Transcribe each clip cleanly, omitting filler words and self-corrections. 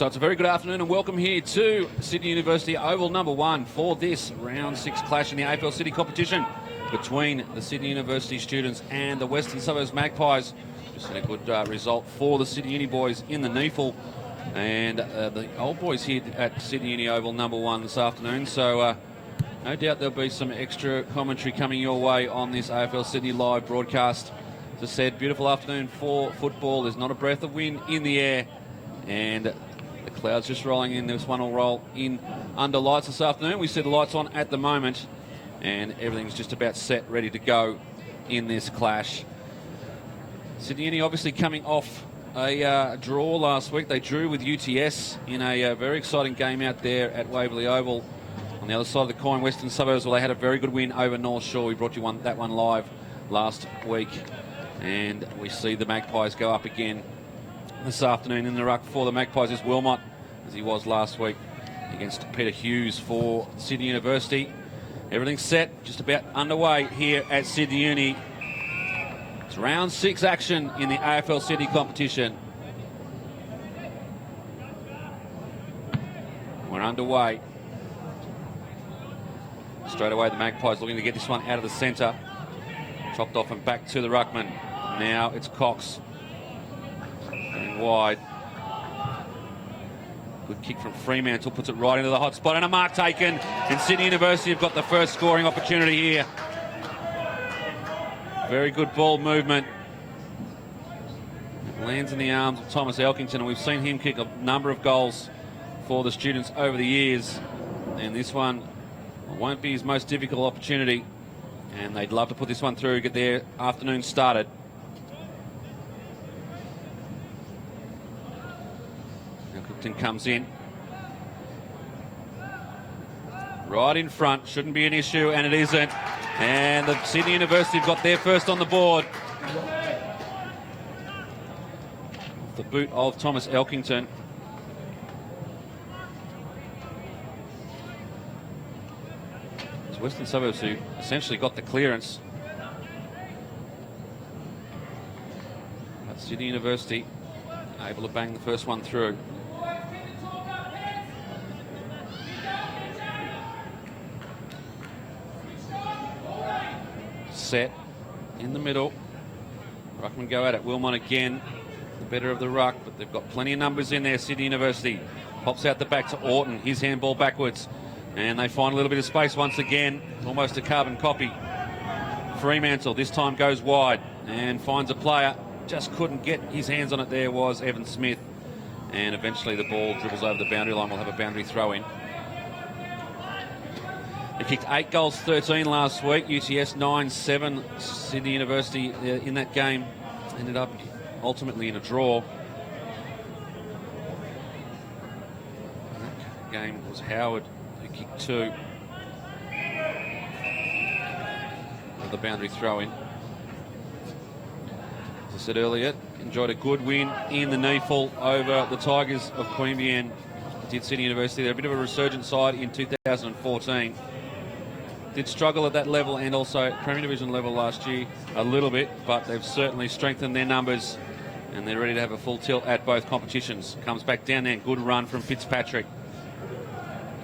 So it's a very good afternoon and welcome here to Sydney University Oval number 1 for this round 6 clash in the AFL Sydney competition between the Sydney University students and the Western Suburbs Magpies. Just had a good result for the Sydney Uni boys in the NEFL, and the old boys here at Sydney Uni Oval number 1 this afternoon. So no doubt there'll be some extra commentary coming your way on this AFL Sydney live broadcast. As I said, beautiful afternoon for football. There's not a breath of wind in the air, and the clouds just rolling in. This one will roll in under lights this afternoon. We see the lights on at the moment, and everything's just about set, ready to go in this clash. Sydney Uni obviously coming off a draw last week. They drew with UTS in a very exciting game out there at Waverley Oval. On the other side of the coin, Western Suburbs, well, they had a very good win over North Shore. We brought you that one live last week. And we see the Magpies go up again this afternoon. In the ruck for the Magpies is Wilmot, as he was last week against Peter Hughes for Sydney University. Everything's set, just about underway here at Sydney Uni. It's round 6 action in the AFL Sydney competition. We're underway. Straight away the Magpies looking to get this one out of the centre. Chopped off and back to the ruckman. Now it's Cox. Going wide. Good kick from Fremantle, puts it right into the hot spot, and a mark taken. And Sydney University have got the first scoring opportunity here. Very good ball movement. It lands in the arms of Thomas Elkington, and we've seen him kick a number of goals for the students over the years. And this one won't be his most difficult opportunity, and they'd love to put this one through, get their afternoon started. Elkington comes in. Right in front, shouldn't be an issue, and it isn't. And the Sydney University have got their first on the board. The boot of Thomas Elkington. It's Western Suburbs who essentially got the clearance. But Sydney University able to bang the first one through. Set in the middle. Ruckman go at it. Wilmot again, the better of the ruck, but they've got plenty of numbers in there. Sydney University pops out the back to Orton. His handball backwards, and they find a little bit of space once again. Almost a carbon copy. Fremantle this time goes wide and finds a player. Just couldn't get his hands on it. There was Evan Smith, and eventually the ball dribbles over the boundary line. We'll have a boundary throw in. They kicked 8 goals, 13 last week. UTS 9-7. Sydney University in that game ended up ultimately in a draw. That game was Howard who kicked 2. The boundary throw in. As I said earlier, enjoyed a good win in the NEFL over the Tigers of Queanbeyan. Did Sydney University. They're a bit of a resurgent side in 2014. Did struggle at that level and also at Premier Division level last year a little bit, but they've certainly strengthened their numbers and they're ready to have a full tilt at both competitions. Comes back down there, good run from Fitzpatrick.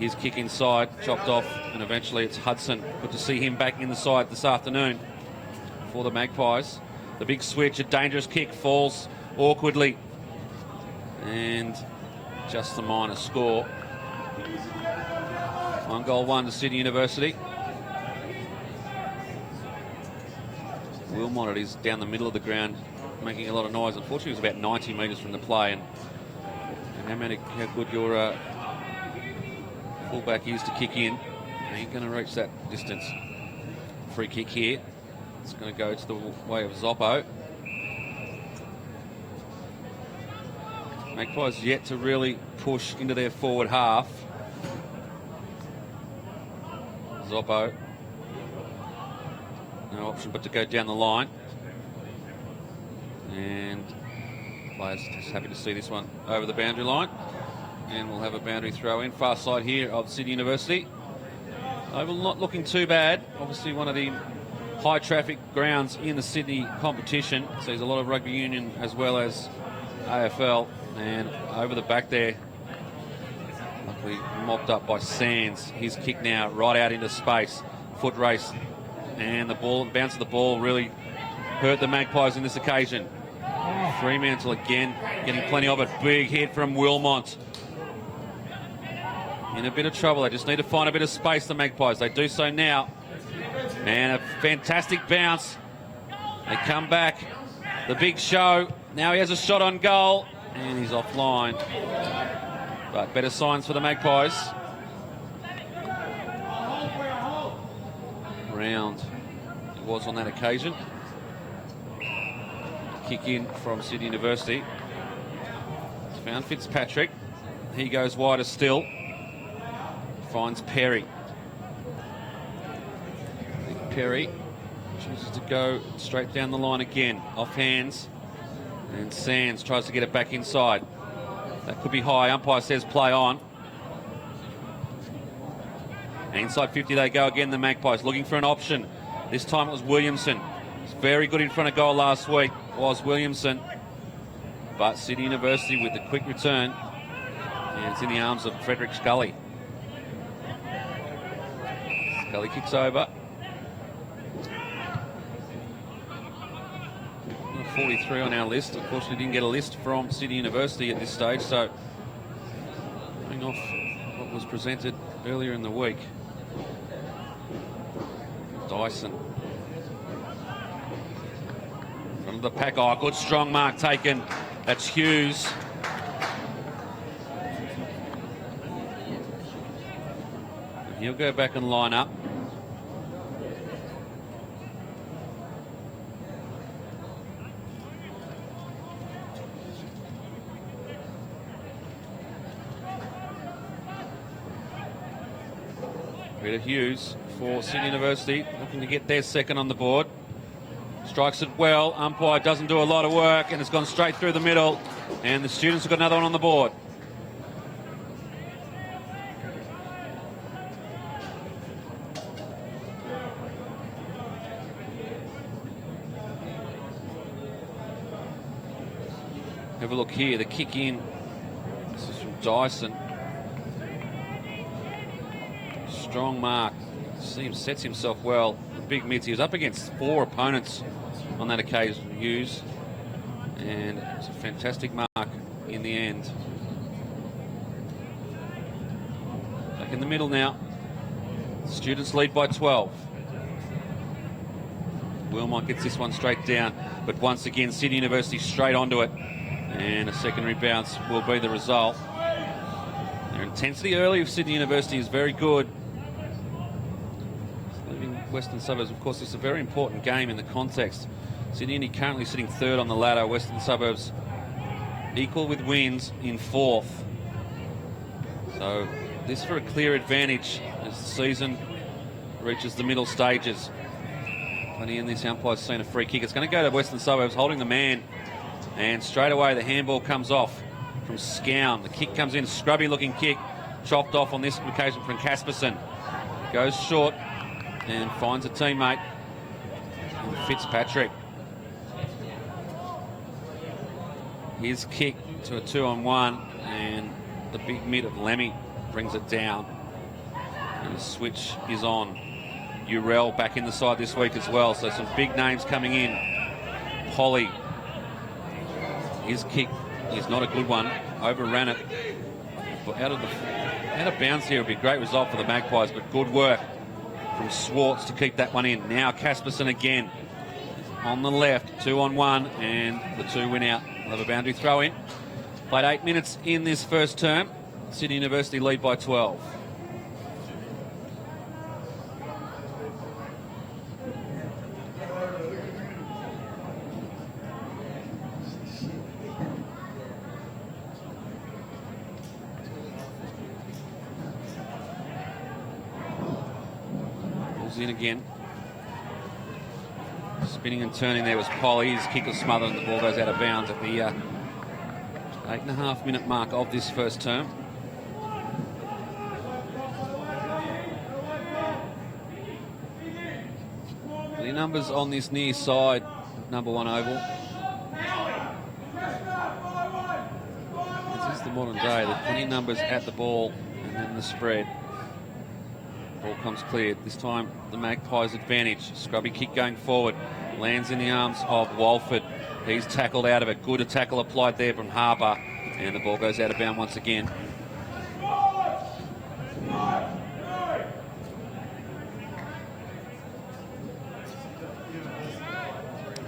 His kick inside, chopped off, and eventually it's Hudson. Good to see him back in the side this afternoon for the Magpies. The big switch, a dangerous kick, falls awkwardly, and just the minor score. 1-1 to Sydney University. Wilmot is down the middle of the ground, making a lot of noise. Unfortunately, it was about 90 metres from the play, and how good your fullback is to kick in. Ain't going to reach that distance. Free kick here. It's going to go to the way of Zoppo. Magpies yet to really push into their forward half. Zoppo. No option but to go down the line. And players just happy to see this one over the boundary line. And we'll have a boundary throw in. Far side here of Sydney University. Oval not looking too bad. Obviously one of the high traffic grounds in the Sydney competition. So there's a lot of rugby union as well as AFL. And over the back there, Luckily mopped up by Sands. His kick now right out into space. Foot race. And the bounce of the ball really hurt the Magpies in this occasion. Fremantle again getting plenty of it. Big hit from Wilmot. In a bit of trouble. They just need to find a bit of space, the Magpies. They do so now. And a fantastic bounce. They come back. The big show. Now he has a shot on goal. And he's offline. But better signs for the Magpies. Round it was on that occasion. Kick in from Sydney University. It's found Fitzpatrick. He goes wider still. Finds Perry. Perry chooses to go straight down the line again. Off hands. And Sands tries to get it back inside. That could be high. Umpire says play on. And inside 50 they go again, the Magpies, looking for an option. This time it was Williamson. It's very good in front of goal last week, was Williamson. But Sydney University with the quick return. And it's in the arms of Frederick Scully. Scully kicks over. 43 on our list. Unfortunately, didn't get a list from Sydney University at this stage, so going off what was presented earlier in the week. Dyson. From the pack. Oh, good strong mark taken. That's Hughes. He'll go back and line up. Peter Hughes for Sydney University, looking to get their second on the board. Strikes it well. Umpire doesn't do a lot of work, and it's gone straight through the middle. And the students have got another one on the board. Have a look here. The kick in. This is from Dyson. Strong mark. Sets himself well. Big mitts. He was up against 4 opponents on that occasion, Hughes. And it's a fantastic mark in the end. Back in the middle now. Students lead by 12. Wilmot gets this one straight down. But once again, Sydney University straight onto it. And a secondary bounce will be the result. Their intensity early of Sydney University is very good. Western Suburbs, of course, it's a very important game in the context. Sydney currently sitting third on the ladder. Western Suburbs equal with wins in 4th. So this for a clear advantage as the season reaches the middle stages. Plenty in this. Umpire's seen a free kick. It's going to go to Western Suburbs, holding the man. And straight away the handball comes off from Scown. The kick comes in, scrubby looking kick. Chopped off on this occasion from Casperson. Goes short. And finds a teammate, Fitzpatrick. His kick to a 2-on-1, and the big mid of Lemmy brings it down. And the switch is on. Urell back in the side this week as well, so some big names coming in. Polly. His kick is not a good one. Overran it. Out of bounds here would be a great result for the Magpies, but good work from Swartz to keep that one in. Now Casperson again on the left, 2-on-1, and the 2 win out. We'll have a boundary throw in. Played 8 minutes in this first term. Sydney University lead by 12. In again. Spinning and turning there was Polly. His kick was smothered and the ball goes out of bounds at the 8.5 minute mark of this first term. The numbers on this near side, number 1 oval. This is the modern day. There's plenty of numbers at the ball And the spread. Ball comes cleared. This time the Magpies advantage. Scrubby kick going forward. Lands in the arms of Walford. He's tackled out of it. Good tackle applied there from Harper. And the ball goes out of bounds once again.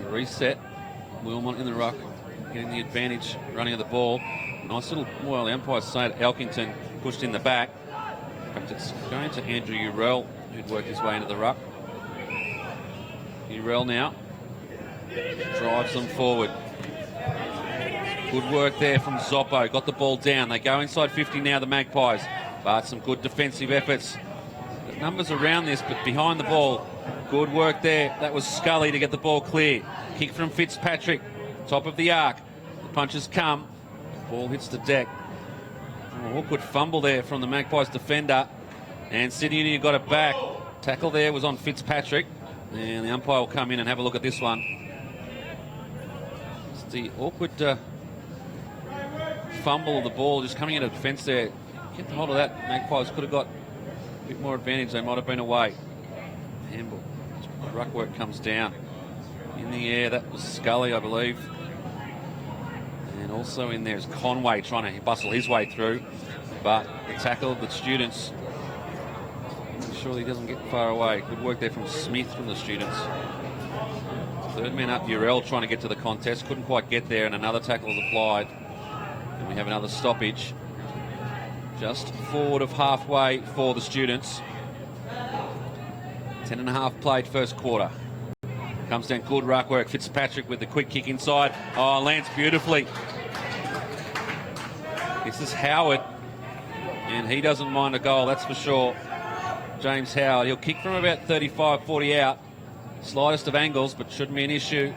Reset. Wilmot in the ruck, getting the advantage, running of the ball. Nice little, well, the umpires say Elkington pushed in the back. In fact, it's going to Andrew Urell, who'd worked his way into the ruck. Urell now drives them forward. Good work there from Zoppo. Got the ball down. They go inside 50 now, the Magpies. But some good defensive efforts. The numbers around this, but behind the ball. Good work there. That was Scully to get the ball clear. Kick from Fitzpatrick. Top of the arc. The punches come. Ball hits the deck. Awkward fumble there from the Magpies defender. And Sydney Uni got it back. Tackle there was on Fitzpatrick. And the umpire will come in and have a look at this one. It's the awkward fumble of the ball just coming into defence there. Get the hold of that. Magpies could have got a bit more advantage. They might have been away. Handball. Ruck work comes down. In the air, that was Scully, I believe. And also in there is Conway trying to bustle his way through. But the tackle of the students, I'm sure he doesn't get far away. Good work there from Smith from the students. Third man up, Urell trying to get to the contest. Couldn't quite get there, and another tackle was applied. And we have another stoppage. Just forward of halfway for the students. 10.5 played first quarter. Comes down, good ruck work. Fitzpatrick with the quick kick inside. Oh, lands beautifully. This is Howard. And he doesn't mind a goal, that's for sure. James Howard. He'll kick from about 35, 40 out. Slightest of angles, but shouldn't be an issue.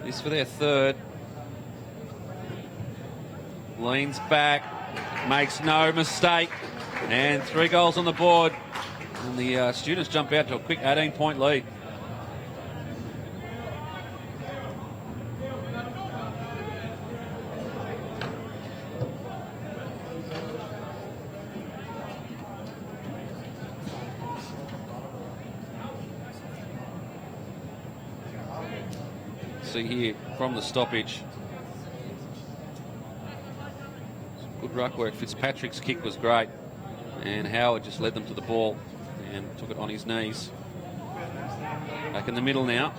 This for their third. Leans back. Makes no mistake. And 3 goals on the board. And the students jump out to a quick 18-point lead. See here from the stoppage. Good ruck work. Fitzpatrick's kick was great. And Howard just led them to the ball and took it on his knees. Back in the middle now.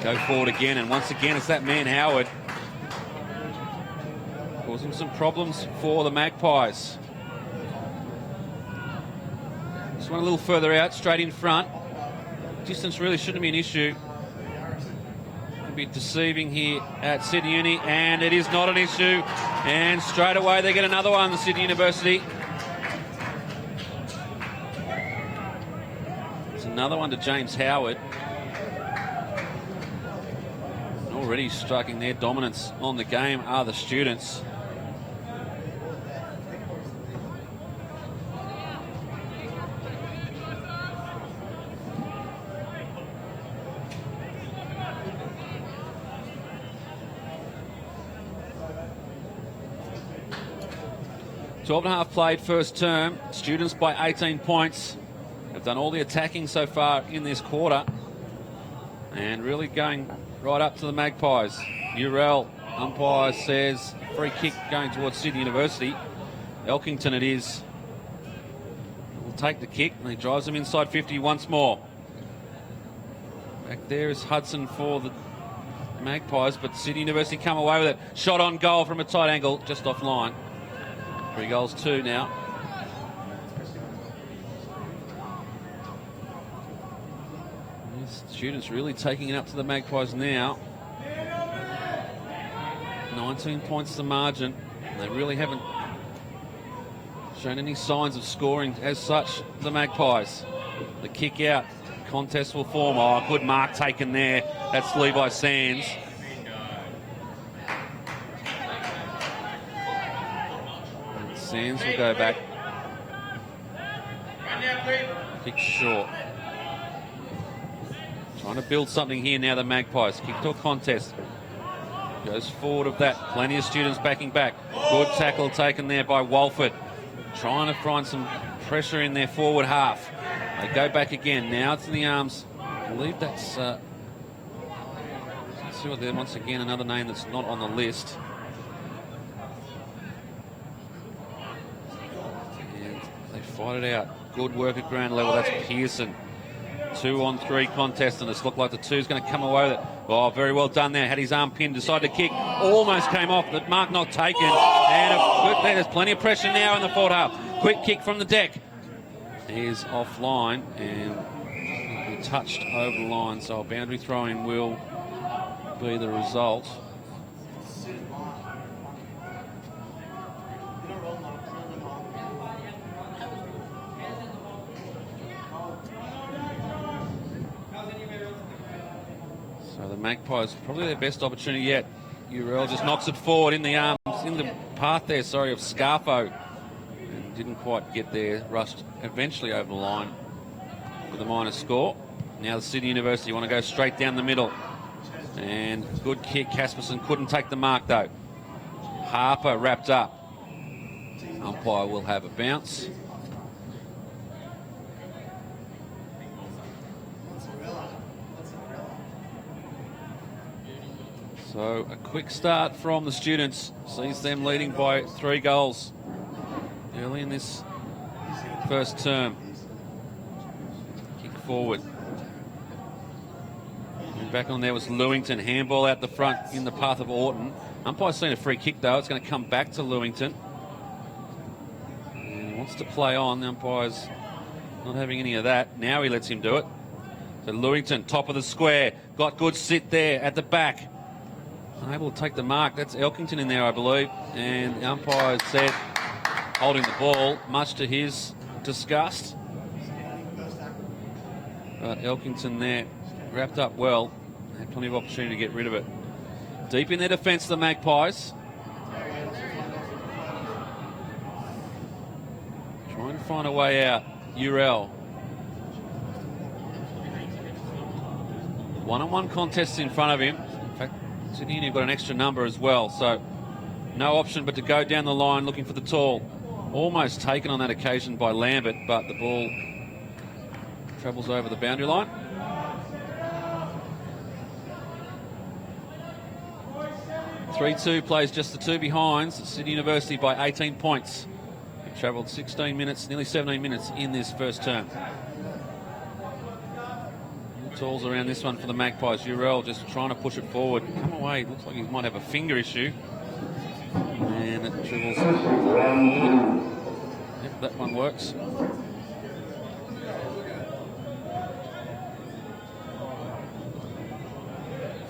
Go forward again, and once again it's that man Howard. Causing some problems for the Magpies. Just went a little further out, straight in front. Distance really shouldn't be an issue. Be deceiving here at Sydney Uni, and it is not an issue. And straight away they get another one, the Sydney University. It's another one to James Howard. And already striking their dominance on the game are the students. Twelve and a half played first term. Students by 18 points. Have done all the attacking so far in this quarter. And really going right up to the Magpies. Urell, umpire says, free kick going towards Sydney University. Elkington it is. Will take the kick, and he drives them inside 50 once more. Back there is Hudson for the Magpies, but Sydney University come away with it. Shot on goal from a tight angle, just offline. 3 goals, 2 now. These students really taking it up to the Magpies now. 19 points the margin. They really haven't shown any signs of scoring as such, the Magpies. The kick out. Contest will form. Oh, good mark taken there. That's Levi Sands. Sands will go back. Kick short. Trying to build something here now, the Magpies. Kick to a contest. Goes forward of that. Plenty of students backing back. Good tackle taken there by Walford. Trying to find some pressure in their forward half. They go back again. Now it's in the arms. I believe that's... let's see what they're... Once again, another name that's not on the list. And they fight it out. Good work at ground level. That's Pearson. 2-on-3 contest, and it's looked like the two's going to come away with it. Oh, very well done there. Had his arm pinned, decided to kick. Almost came off, but mark not taken. And there's plenty of pressure now in the forward half. Quick kick from the deck. Is offline, and he touched over the line, so a boundary throw-in will be the result. So the Magpies, probably their best opportunity yet. Urel just knocks it forward in the arms, in the path there, sorry, of Scarfo. And didn't quite get there, rushed eventually over the line with a minor score. Now the Sydney University want to go straight down the middle. And good kick, Casperson couldn't take the mark though. Harper wrapped up. Umpire will have a bounce. So a quick start from the students sees them leading by 3 goals early in this first term. Kick forward. And back on there was Lewington. Handball out the front in the path of Orton. Umpire's seen a free kick though. It's going to come back to Lewington. And he wants to play on. The umpire's not having any of that. Now he lets him do it. So Lewington, top of the square. Got good sit there at the back. Unable to take the mark. That's Elkington in there, I believe. And the umpire said, holding the ball, much to his disgust. But Elkington there wrapped up well. Had plenty of opportunity to get rid of it. Deep in their defence, the Magpies. Trying to find a way out. Urel. One-on-one contests in front of him. In fact, Sydney have got an extra number as well, so no option but to go down the line looking for the tall. Almost taken on that occasion by Lambert, but the ball travels over the boundary line. (3-2) plays just the two behinds. Sydney University by 18 points. They've travelled 16 minutes, nearly 17 minutes in this first term. Talls around this one for the Magpies. Urel just trying to push it forward. Come away. Looks like he might have a finger issue. And it dribbles forward. Yep, that one works.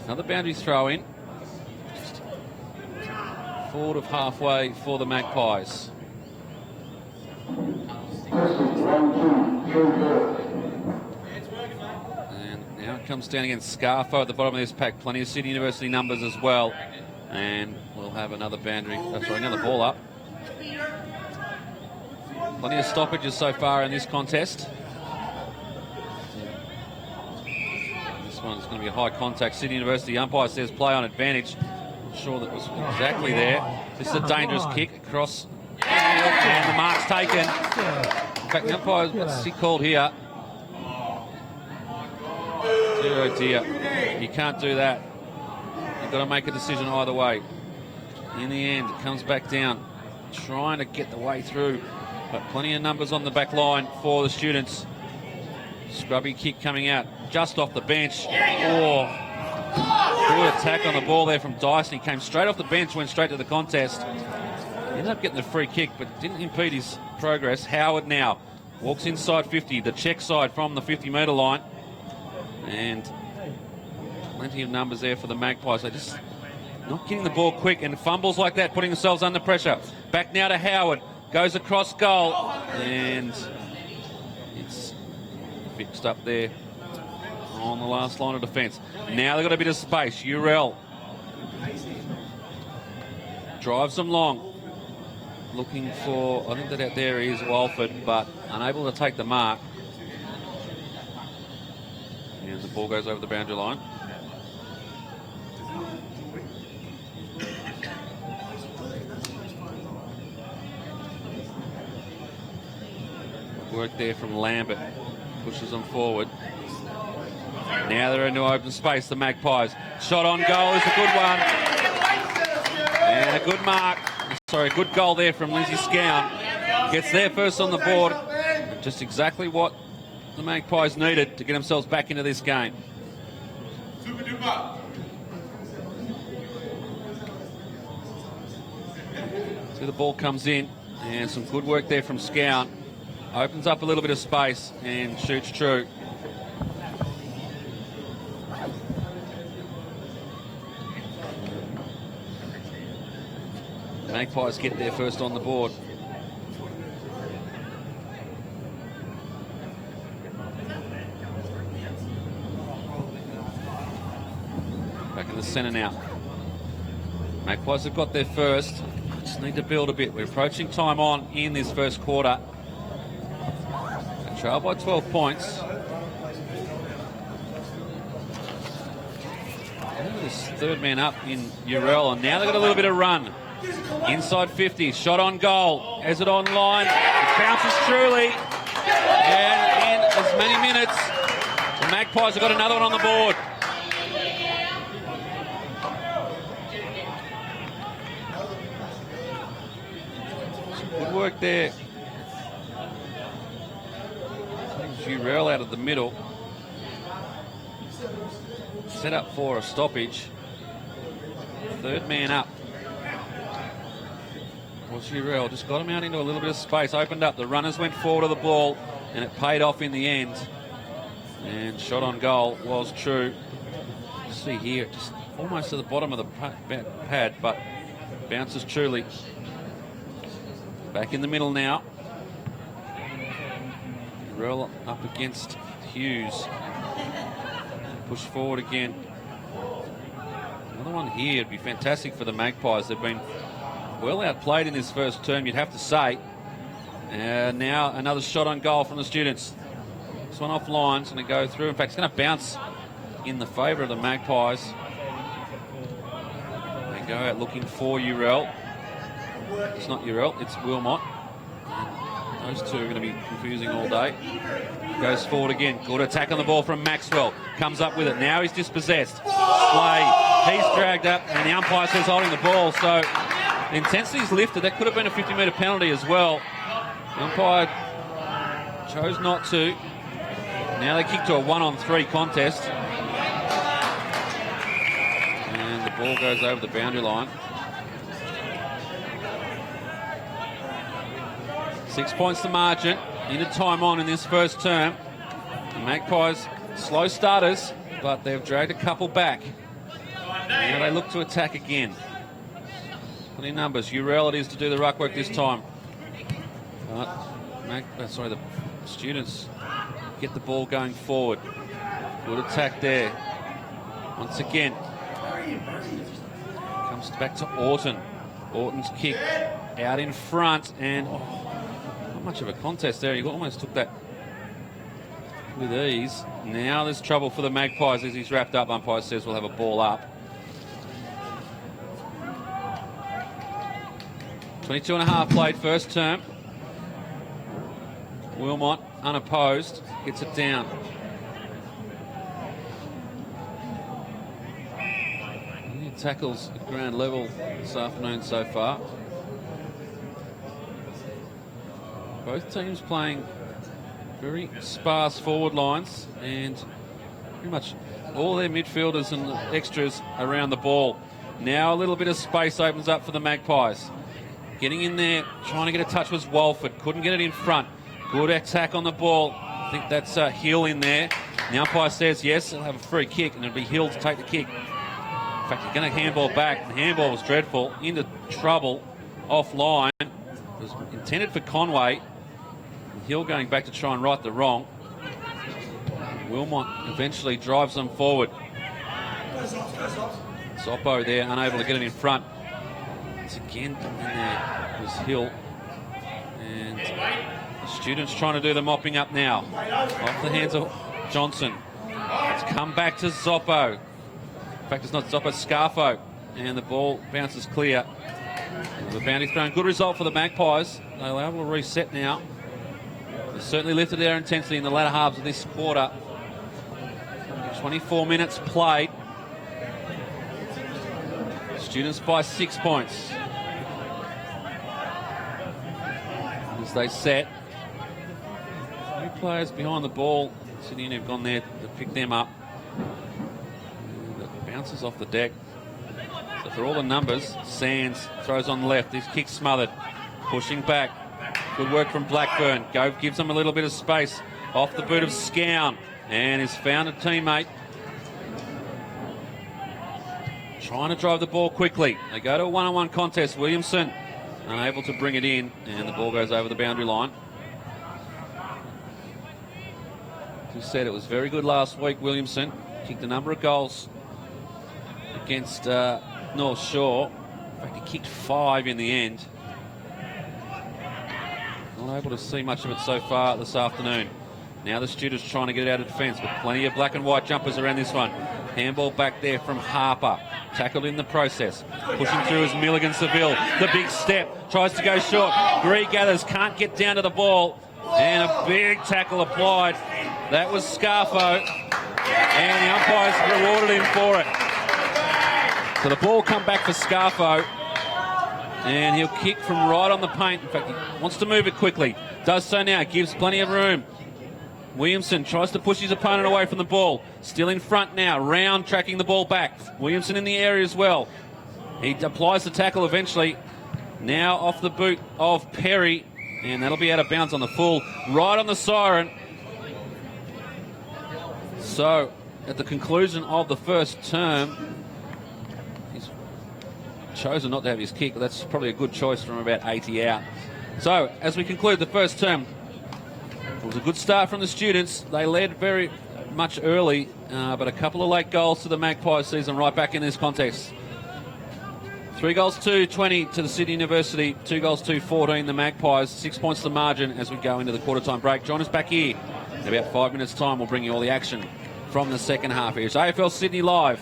Another boundary throw in. Just forward of halfway for the Magpies. Now it comes down against Scarfo at the bottom of this pack. Plenty of Sydney University numbers as well. And we'll have another boundary. Another ball up. Plenty of stoppages so far in this contest. This one's going to be a high contact. Sydney University umpire says play on advantage. Not sure that was exactly there. This is a dangerous kick across. And the mark's taken. In fact, the umpire, what's he called here? Oh dear, you can't do that. You've got to make a decision either way. In the end, it comes back down, trying to get the way through, but plenty of numbers on the back line for the students. Scrubby kick coming out just off the bench. Oh, good attack on the ball there from Dyson. He came straight off the bench, went straight to the contest. Ended up getting the free kick, but didn't impede his progress. Howard now walks inside 50, the check side from the 50-metre line. And plenty of numbers there for the Magpies. They're just not getting the ball quick, and fumbles like that, putting themselves under pressure. Back now to Howard. Goes across goal. And it's fixed up there on the last line of defence. Now they've got a bit of space. Urel drives them long. Looking for, I think that out there is Walford, but unable to take the mark. And the Ball goes over the boundary line. Work there from Lambert. Pushes them forward. Now they're into open space, the Magpies. Shot on goal is a good one. And a good mark. Sorry, a good goal there from Lindsay Scown. Gets there first on the board. Just exactly what the Magpies needed to get themselves back into this game. So the ball comes in, and some good work there from Scown. Opens up a little bit of space and shoots true. Magpies get there first on the board. Back in the centre now. Magpies have got there first. Just need to build a bit. We're approaching time on in this first quarter. They trail by 12 points. This third man up in Urell, and now they've got a little bit of run. Inside 50, shot on goal. Has it on line? It bounces truly. And in as many minutes, the Magpies have got another one on the board. Good work there. Urell out of the middle. Set up for a stoppage. Third man up. Was Urell, just got him out into a little bit of space, opened up, the runners went forward of the ball, and it paid off in the end. And shot on goal was true. You see here, just almost to the bottom of the pad, but bounces truly. Back in the middle now. Urell up against Hughes. Push forward again. Another one here would be fantastic for the Magpies. They've been well outplayed in this first term, you'd have to say. And now another shot on goal from the students. This one off line, it's going to go through. In fact, it's going to bounce in the favour of the Magpies. They go out looking for Urell. It's not Urell, it's Wilmot. Those two are going to be confusing all day. Goes forward again. Good attack on the ball from Maxwell. Comes up with it. Now he's dispossessed. Slay. He's dragged up, and the umpire says holding the ball. So the intensity's lifted. That could have been a 50-metre penalty as well. The umpire chose not to. Now they kick to a 1-on-3 contest. And the ball goes over the boundary line. 6 points the margin. Into time on in this first term. The Magpies, slow starters, but they've dragged a couple back. Now they look to attack again. Plenty of numbers. Urell it is to do the ruck work this time. But the students get the ball going forward. Good attack there. Once again. Comes back to Orton. Orton's kick out in front, and not much of a contest there. He almost took that with ease. Now there's trouble for the Magpies as he's wrapped up. Umpire says we'll have a ball up. 22 and a half played first term. Wilmot, unopposed, gets it down. He tackles at ground level this afternoon so far. Both teams playing very sparse forward lines, and pretty much all their midfielders and extras around the ball. Now a little bit of space opens up for the Magpies. Getting in there, trying to get a touch was Walford. Couldn't get it in front. Good attack on the ball. I think that's Hill in there. The umpire says yes, he'll have a free kick, and it'll be Hill to take the kick. In fact, he's going to handball back. The handball was dreadful. Into trouble offline. It was intended for Conway. Hill going back to try and right the wrong. Wilmot eventually drives them forward. Zoppo there, unable to get it in front. Once again, in there was Hill. And the students trying to do the mopping up now. Off the hands of Johnson. It's come back to Zoppo. In fact, it's not Zoppo, Scarfo. And the ball bounces clear. The boundary thrown. Good result for the Magpies. They were able to reset now. They certainly lifted their intensity in the latter halves of this quarter. 24 minutes played. Students by 6 points. As they set. 3 players behind the ball. Sydney have gone there to pick them up. And it bounces off the deck. So for all the numbers, Sands throws on the left. His kick smothered. Pushing back. Good work from Blackburn. Gove gives them a little bit of space. Off the boot of Scown. And has found a teammate. Trying to drive the ball quickly. They go to a one-on-one contest. Williamson unable to bring it in. And the ball goes over the boundary line. As we said, it was very good last week, Williamson. Kicked a number of goals against North Shore. In fact, he kicked 5 in the end. Not able to see much of it so far this afternoon. Now the Students trying to get it out of defence, but plenty of black and white jumpers around this one. Handball back there from Harper. Tackled in the process. Pushing through is Milligan Seville. The big step. Tries to go short. Gree gathers. Can't get down to the ball. And a big tackle applied. That was Scarfo. And the umpires rewarded him for it. So the ball come back for Scarfo. And he'll kick from right on the paint. In fact, he wants to move it quickly. Does so now. Gives plenty of room. Williamson tries to push his opponent away from the ball. Still in front now. Round tracking the ball back. Williamson in the area as well. He applies the tackle eventually. Now off the boot of Perry. And that'll be out of bounds on the full. Right on the siren. So, at the conclusion of the first term, he's chosen not to have his kick. But that's probably a good choice from about 80 out. So, as we conclude the first term, it was a good start from the Students. They led very much early, but a couple of late goals to the Magpies season right back in this contest. 3 goals, 2-20 to the Sydney University. 2 goals, 2-14 the Magpies. 6 points the margin as we go into the quarter-time break. Join us back here in about 5 minutes' time. We'll bring you all the action from the second half here. It's AFL Sydney Live.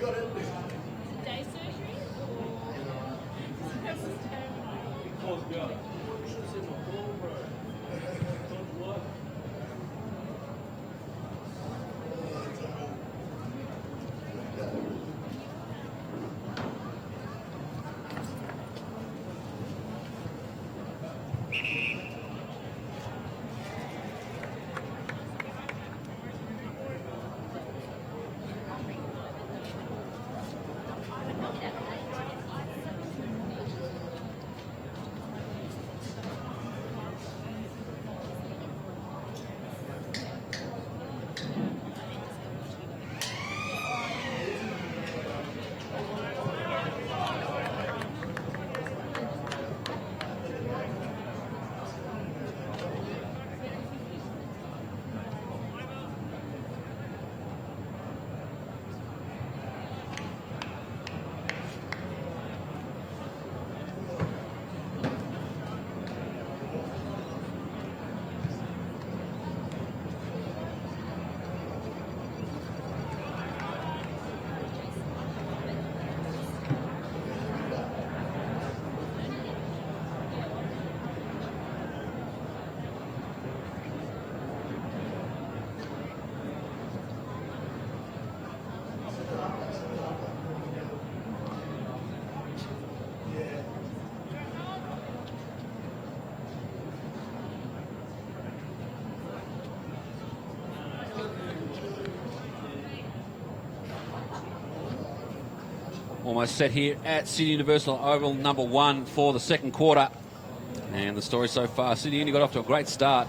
Day surgery almost set here at Sydney Universal Oval, number 1 for the second quarter. And the story so far, Sydney Uni got off to a great start,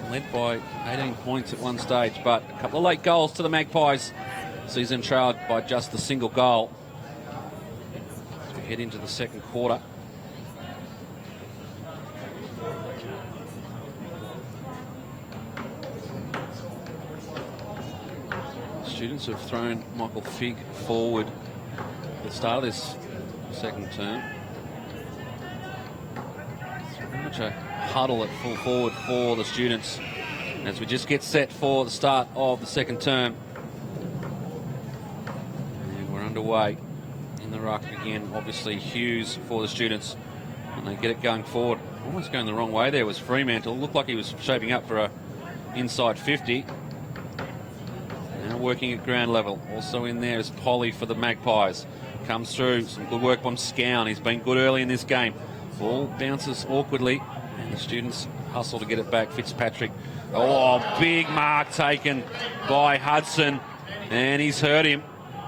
led by 18 points at one stage, but a couple of late goals to the Magpies sees them trailed by just the single goal. As we head into the second quarter. Students have thrown Michael Figg forward at the start of this second term. It's very much a huddle at full forward for the students as we just get set for the start of the second term. And we're underway in the ruck again. Obviously Hughes for the students, and they get it going forward. Almost going the wrong way there was Fremantle. Looked like he was shaping up for a inside 50. Now working at ground level. Also in there is Polly for the Magpies. Comes through, some good work from Scown. He's been good early in this game. Ball bounces awkwardly, and the students hustle to get it back. Fitzpatrick. Oh, big mark taken by Hudson, and he's hurt him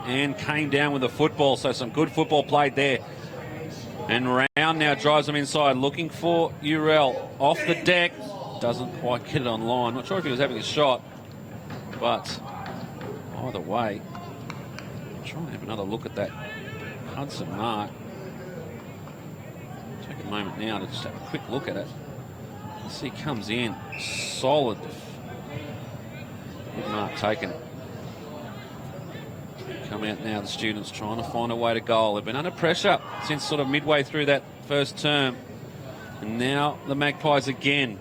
and came down with the football. So some good football played there. And Round now drives them inside, looking for Urell off the deck. Doesn't quite get it on line. Not sure if he was having a shot, but either way, I'll try and have another look at that Hudson mark. Take a moment now to just have a quick look at it. You see, comes in solid. Good mark taken. Come out now, the students trying to find a way to goal. They've been under pressure since sort of midway through that first term. And now the Magpies again.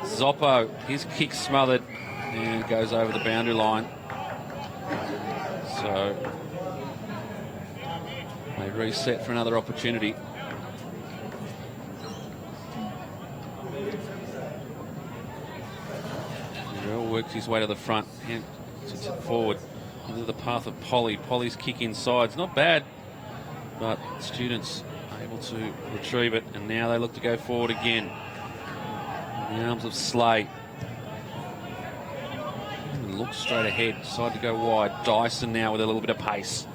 Zoppo, his kick smothered and goes over the boundary line. So they reset for another opportunity. Urell works his way to the front and sits it forward into the path of Polly. Polly's kick inside. It's not bad, but students able to retrieve it, and now they look to go forward again. In the arms of Slade. Look straight ahead, decide to go wide. Dyson now with a little bit of pace.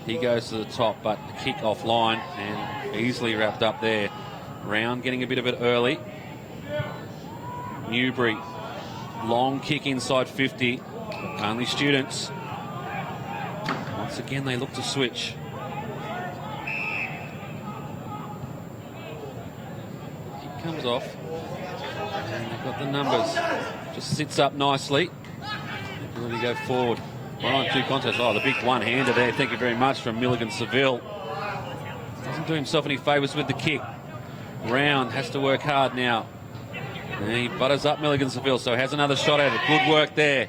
He goes to the top, but the kick offline and easily wrapped up there. Round getting a bit of it early. Newbury, long kick inside 50. Only students. Once again, they look to switch. Kick comes off. And they've got the numbers. Just sits up nicely. Ability to go forward. 1-on-2 contest. Oh, the big one-hander there. Thank you very much from Milligan Seville. Doesn't do himself any favours with the kick. Round has to work hard now. And he butters up Milligan Seville, so has another shot at it. Good work there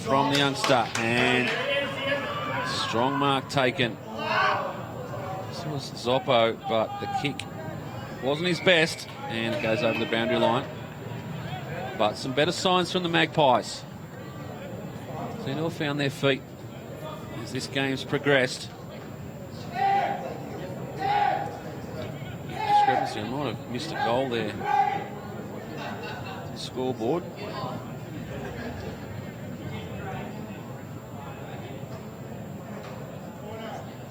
from the youngster. And Strong mark taken. This was Zoppo, but the kick wasn't his best, and it goes over the boundary line. But some better signs from the Magpies. They've all found their feet as this game's progressed. Discrepancy. I might have missed a goal there. Scoreboard.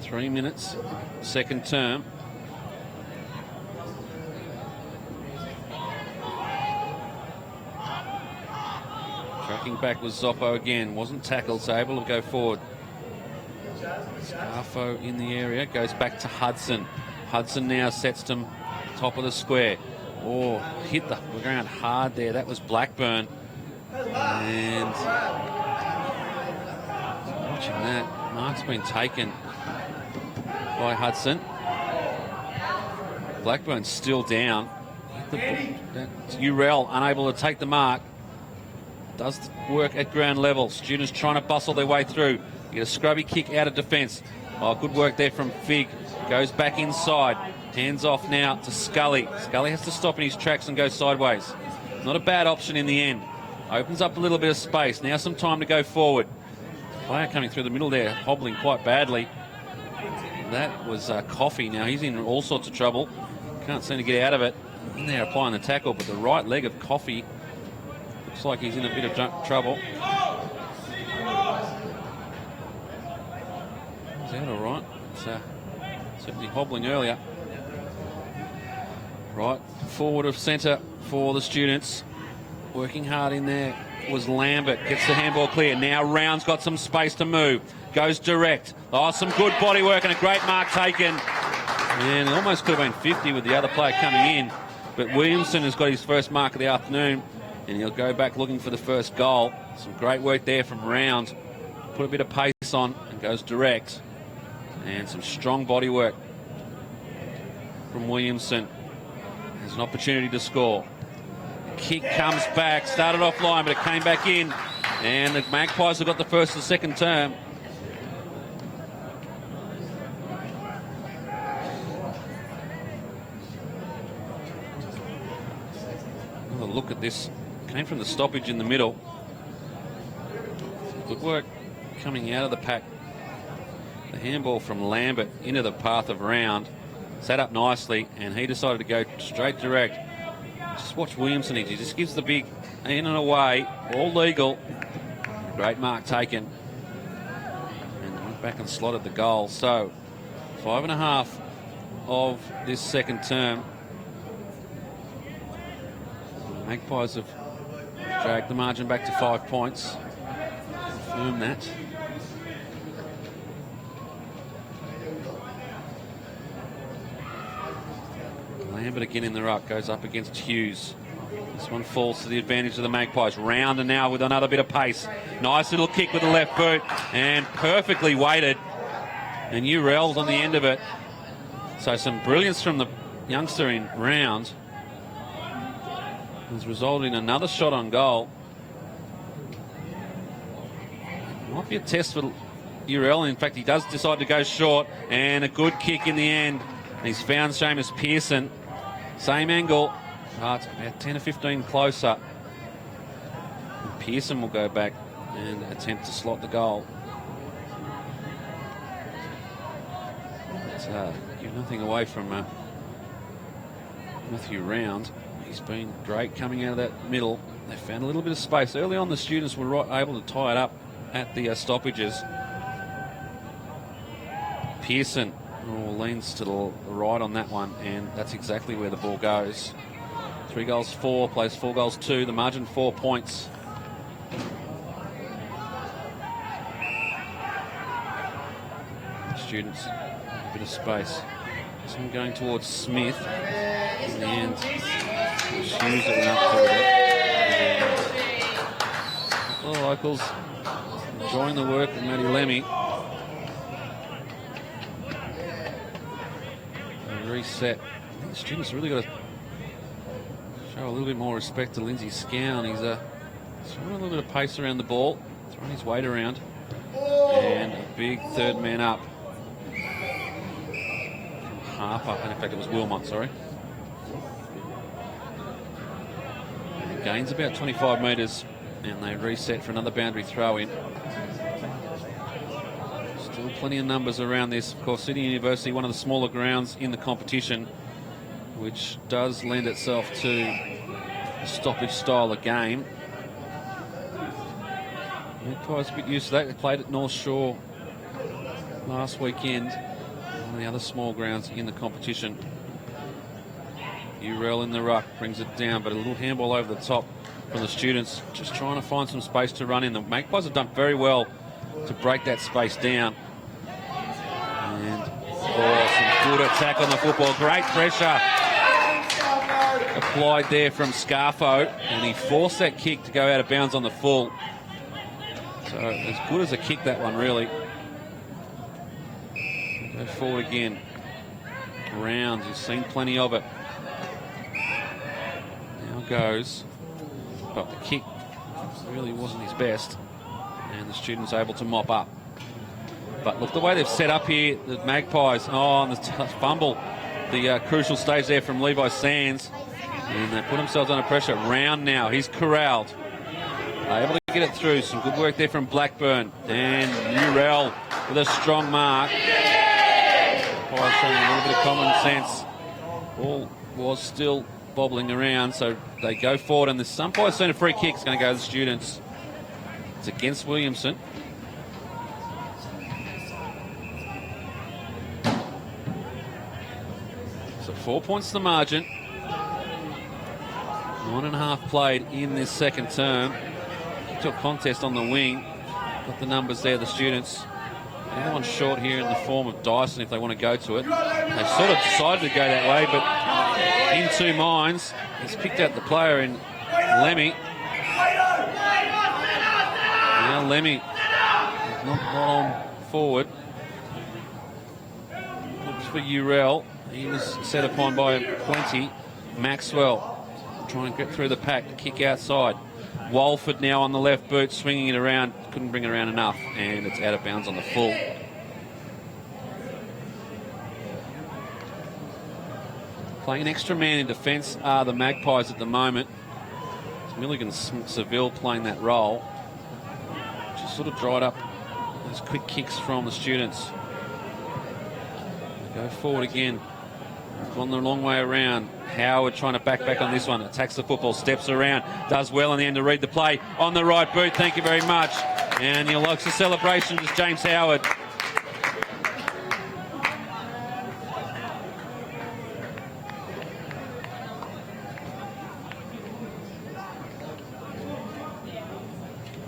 Three minutes, second term. Tracking back was Zoppo again. Wasn't tackled, so able to go forward. Scarfo in the area. Goes back to Hudson. Hudson now sets them top of the square. Oh, hit the ground hard there. That was Blackburn. And watching that, mark's been taken by Hudson. Blackburn's still down. Urell unable to take the mark. Does work at ground level. Students trying to bustle their way through. Get a scrubby kick out of defence. Oh, good work there from Fig. Goes back inside. Hands off now to Scully. Scully has to stop in his tracks and go sideways. Not a bad option in the end. Opens up a little bit of space. Now some time to go forward. Player coming through the middle there, hobbling quite badly. That was Coffey. Now he's in all sorts of trouble. Can't seem to get out of it. In there applying the tackle, but the right leg of Coffey looks like he's in a bit of trouble. He's out all right. It's certainly hobbling earlier. Right, forward of centre for the Students. Working hard in there was Lambert. Gets the handball clear. Now Round's got some space to move. Goes direct. Oh, some good body work and a great mark taken. And it almost could have been 50 with the other player coming in. But Williamson has got his first mark of the afternoon, and he'll go back looking for the first goal. Some great work there from Round. Put a bit of pace on and goes direct. And some strong body work from Williamson. Has an opportunity to score. Kick comes back. Started offline, but it came back in. And the Magpies have got the first and second term. Another look at this. Came from the stoppage in the middle. Good work coming out of the pack. The handball from Lambert into the path of Round. Sat up nicely, and he decided to go straight direct. Just watch Williamson. He just gives the big in and away. All legal. Great mark taken. And went back and slotted the goal. So, 5.5 of this second term. The Magpies have dragged the margin back to 5 points. Confirm that. Lambert again in the ruck, goes up against Hughes. This one falls to the advantage of the Magpies. Rounder now with another bit of pace. Nice little kick with the left boot and perfectly weighted. And Urell's on the end of it. So some brilliance from the youngster in Round has resulted in another shot on goal. Might be a test for Urell. In fact, he does decide to go short, and a good kick in the end. He's found Seamus Pearson. Same angle. It's about 10 or 15 closer. And Pearson will go back and attempt to slot the goal. But, give nothing away from Matthew Round. He's been great coming out of that middle. They found a little bit of space. Early on, the Students were able to tie it up at the stoppages. Pearson leans to the right on that one, and that's exactly where the ball goes. 3 goals 4, plays 4 goals 2. The margin 4 points. Students, a bit of space. Some going towards Smith, and Hughes that went up for it. And the locals enjoying the work of Matty Lemmy. Reset. The Students really got to show a little bit more respect to Lindsay Scown. He's throwing a little bit of pace around the ball, throwing his weight around, and a big third man up. Harper, and in fact it was Wilmot, sorry. And gains about 25 metres, and they reset for another boundary throw in. Still plenty of numbers around this. Of course, Sydney University, one of the smaller grounds in the competition, which does lend itself to a stoppage style of game. Magpies a bit used to that. They played at North Shore last weekend. One of the other small grounds in the competition. Urell in the ruck, brings it down, but a little handball over the top from the students, just trying to find some space to run in. The Magpies have done very well to break that space down. And some good attack on the football. Great pressure applied there from Scarfo, and he forced that kick to go out of bounds on the full. So as good as a kick, that one, really. Go forward again. Rounds, you've seen plenty of it. Now goes. But the kick really wasn't his best. And the students able to mop up. But look, the way they've set up here, the Magpies, and the fumble. The crucial stage there from Levi Sands. And they put themselves under pressure. Round now, he's corralled. Able to get it through. Some good work there from Blackburn. And Urell with a strong mark. Showing a little bit of common sense. Ball was still bobbling around, so they go forward, and the umpire seen a free kick. It's going to go to the students. It's against Williamson. So 4 points the margin. 9.5 played in this second term. Took contest on the wing. Got the numbers there, the students. Another one short here in the form of Dyson if they want to go to it. They sort of decided to go that way, but in two minds. He's picked out the player in Lemmy. Now Lemmy not on forward. Looks for Urell. He was set upon by plenty. Maxwell trying to get through the pack, kick outside. Walford now on the left boot, swinging it around. Couldn't bring it around enough, and it's out of bounds on the full. Playing an extra man in defence are the Magpies at the moment. It's Milligan Seville playing that role. Just sort of dried up those quick kicks from the students. They go forward again. Gone the long way around. Howard trying to back on this one. Attacks the football, steps around, does well in the end to read the play on the right boot. Thank you very much. And he likes the celebrations, James Howard.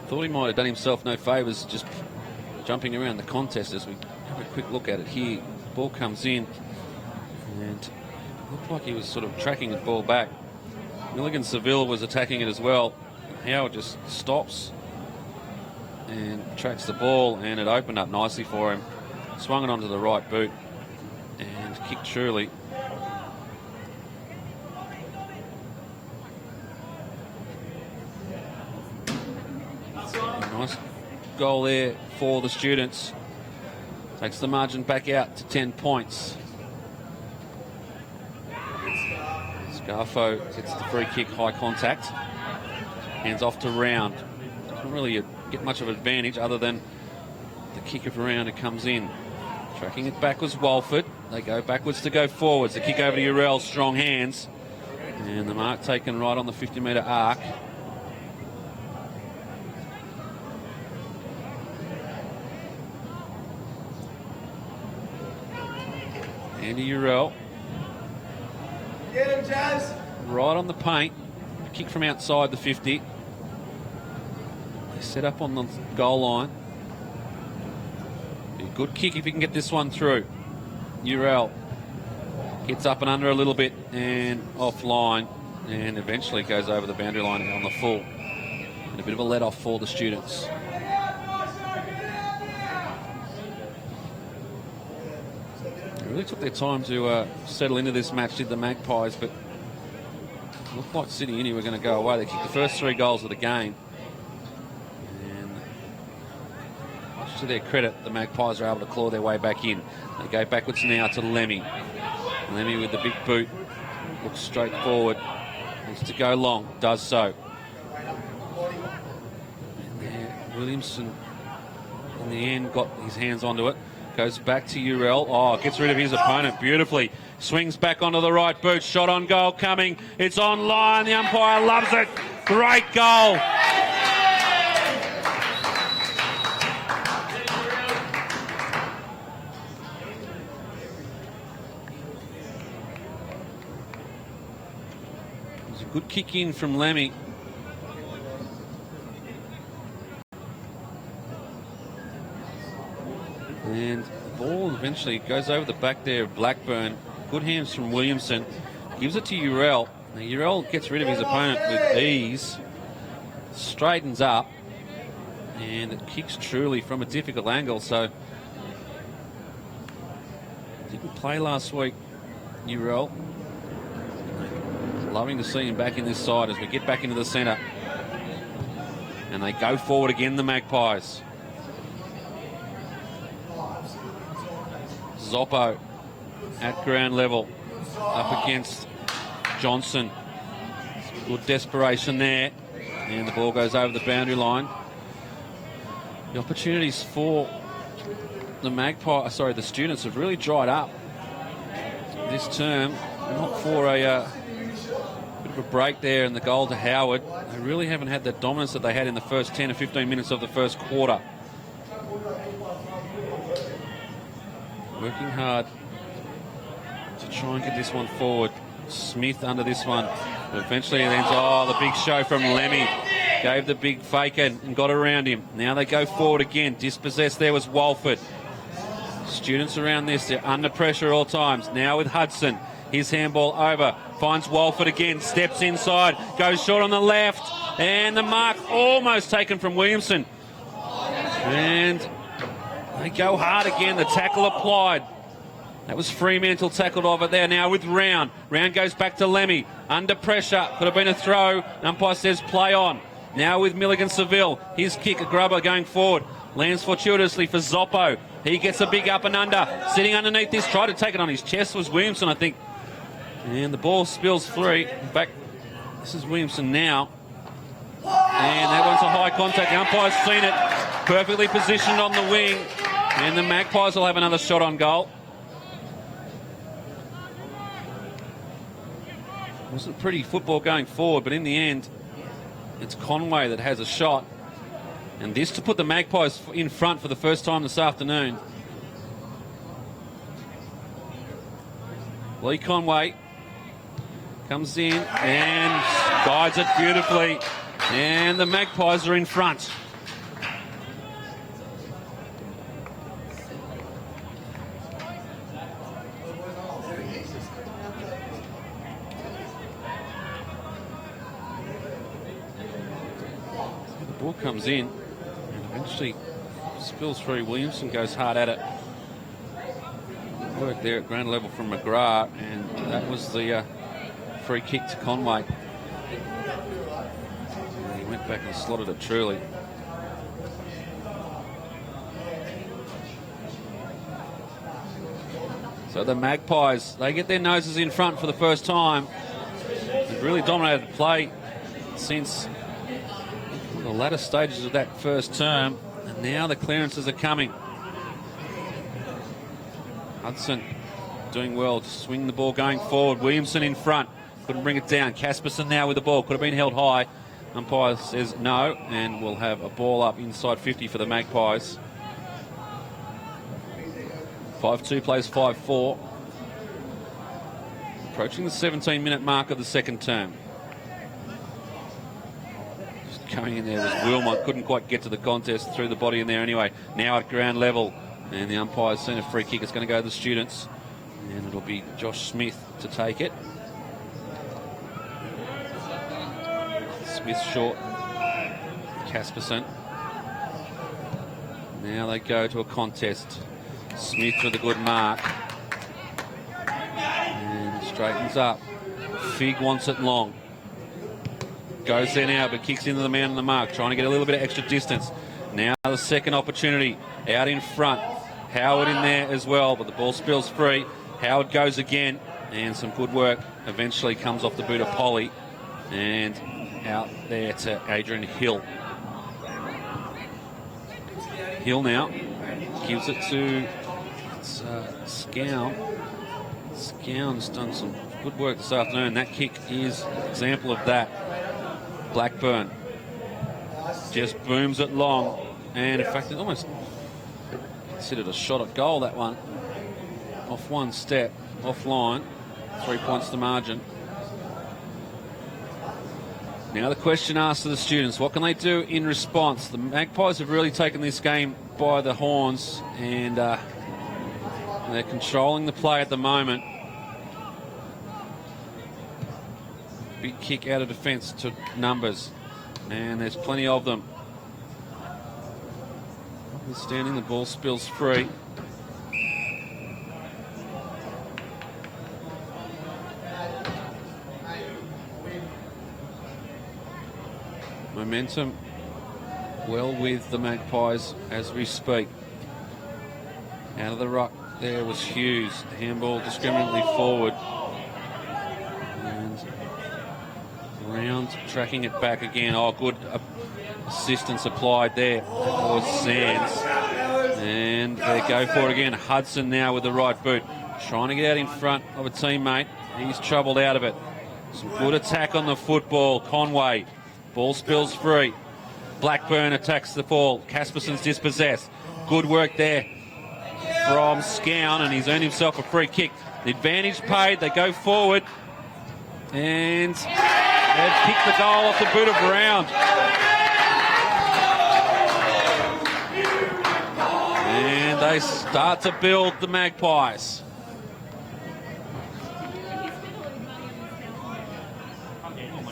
Thought he might have done himself no favours just jumping around the contest as we have a quick look at it here. Ball comes in and looked like he was sort of tracking the ball back. Milligan Seville was attacking it as well. Howard just stops and tracks the ball, and it opened up nicely for him. Swung it onto the right boot and kicked truly. Nice goal there for the students. Takes the margin back out to 10 points. Scarfo gets the free kick, high contact. Hands off to Round. Doesn't really get much of an advantage other than the kick of Round that comes in. Tracking it back was Walford. They go backwards to go forwards. The kick over to Urell, strong hands. And the mark taken right on the 50-metre arc. Andy Urell. Get him, Jazz. Right on the paint. Kick from outside the 50. They set up on the goal line. Be a good kick if he can get this one through. Urell gets up and under a little bit and offline, and eventually goes over the boundary line on the full. And a bit of a let off for the students. Really took their time to settle into this match, did the Magpies, but it looked like Sydney Uni were going to go away. They kicked the first 3 goals of the game. And to their credit, the Magpies are able to claw their way back in. They go backwards now to Lemmy. Lemmy with the big boot. Looks straight forward. Wants to go long. Does so. And there, Williamson, in the end, got his hands onto it. Goes back to Urell. Oh, gets rid of his opponent beautifully. Swings back onto the right boot. Shot on goal coming. It's on line. The umpire loves it. Great goal. It was a good kick in from Lemmy. And the ball eventually goes over the back there of Blackburn. Good hands from Williamson. Gives it to Urell. Now Urell gets rid of his opponent with ease. Straightens up. And it kicks truly from a difficult angle. So didn't play last week, Urell. Loving to see him back in this side as we get back into the centre. And they go forward again, the Magpies. Zoppo at ground level up against Johnson. Good desperation there. And the ball goes over the boundary line. The opportunities for the students have really dried up this term. Not for a bit of a break there in the goal to Howard. They really haven't had that dominance that they had in the first 10 or 15 minutes of the first quarter. Working hard to try and get this one forward. Smith under this one. But eventually it ends. Oh, the big show from Lemmy. Gave the big fake and got around him. Now they go forward again. Dispossessed there was Walford. Students around this, they're under pressure at all times. Now with Hudson. His handball over. Finds Walford again. Steps inside. Goes short on the left. And the mark almost taken from Williamson. And they go hard again. The tackle applied. That was Fremantle tackled over there. Now with Round. Round goes back to Lemmy. Under pressure. Could have been a throw. Umpire says play on. Now with Milligan Seville. His kick, a grubber going forward. Lands fortuitously for Zoppo. He gets a big up and under. Sitting underneath this. Tried to take it on his chest was Williamson, I think. And the ball spills free. In fact, this is Williamson now. And that one's a high contact. The umpire's seen it. Perfectly positioned on the wing. And the Magpies will have another shot on goal. Wasn't pretty football going forward, but in the end, it's Conway that has a shot. And this to put the Magpies in front for the first time this afternoon. Lee Conway comes in and guides it beautifully. And the Magpies are in front. The ball comes in and eventually spills through. Williamson goes hard at it. Work there at ground level from McGrath, and that was the free kick to Conway. And he went back and slotted it truly. So the Magpies, they get their noses in front for the first time. They've really dominated the play since the latter stages of that first term, and now the clearances are coming. Hudson doing well to swing the ball going forward. Williamson in front. Couldn't bring it down. Casperson now with the ball. Could have been held high. Umpire says no, and we'll have a ball up inside 50 for the Magpies. 5-2 plays 5-4. Approaching the 17-minute mark of the second term. Just going in there was Wilmot. Couldn't quite get to the contest. Threw the body in there anyway. Now at ground level. And the umpire's seen a free kick. It's going to go to the students. And it'll be Josh Smith to take it. Smith short. Casperson. Now they go to a contest. Smith with a good mark. And straightens up. Fig wants it long. Goes there now, but kicks into the man on the mark. Trying to get a little bit of extra distance. Now the second opportunity out in front. Howard in there as well, but the ball spills free. Howard goes again, and some good work eventually comes off the boot of Polly, and out there to Adrian Hill. Hill now gives it to Scown. Scown's done some good work this afternoon. That kick is an example of that. Blackburn just booms it long, and in fact, it almost considered a shot at goal, that one. Off one step, offline, 3 points to margin. Now the question asked to the students, what can they do in response? The Magpies have really taken this game by the horns, and they're controlling the play at the moment. Big kick out of defence to numbers, and there's plenty of them. Notwithstanding, the ball spills free. Momentum well with the Magpies as we speak. Out of the ruck there was Hughes. Handball discriminately forward. And Round tracking it back again. Oh, good assistance applied there towards Sands. And they go for it again. Hudson now with the right boot. Trying to get out in front of a teammate. He's troubled out of it. Some good attack on the football. Conway. Ball spills free. Blackburn attacks the ball. Casperson's dispossessed. Good work there from Scown, and he's earned himself a free kick. The advantage paid. They go forward. And they've kicked the goal off the boot of Round. And they start to build the Magpies.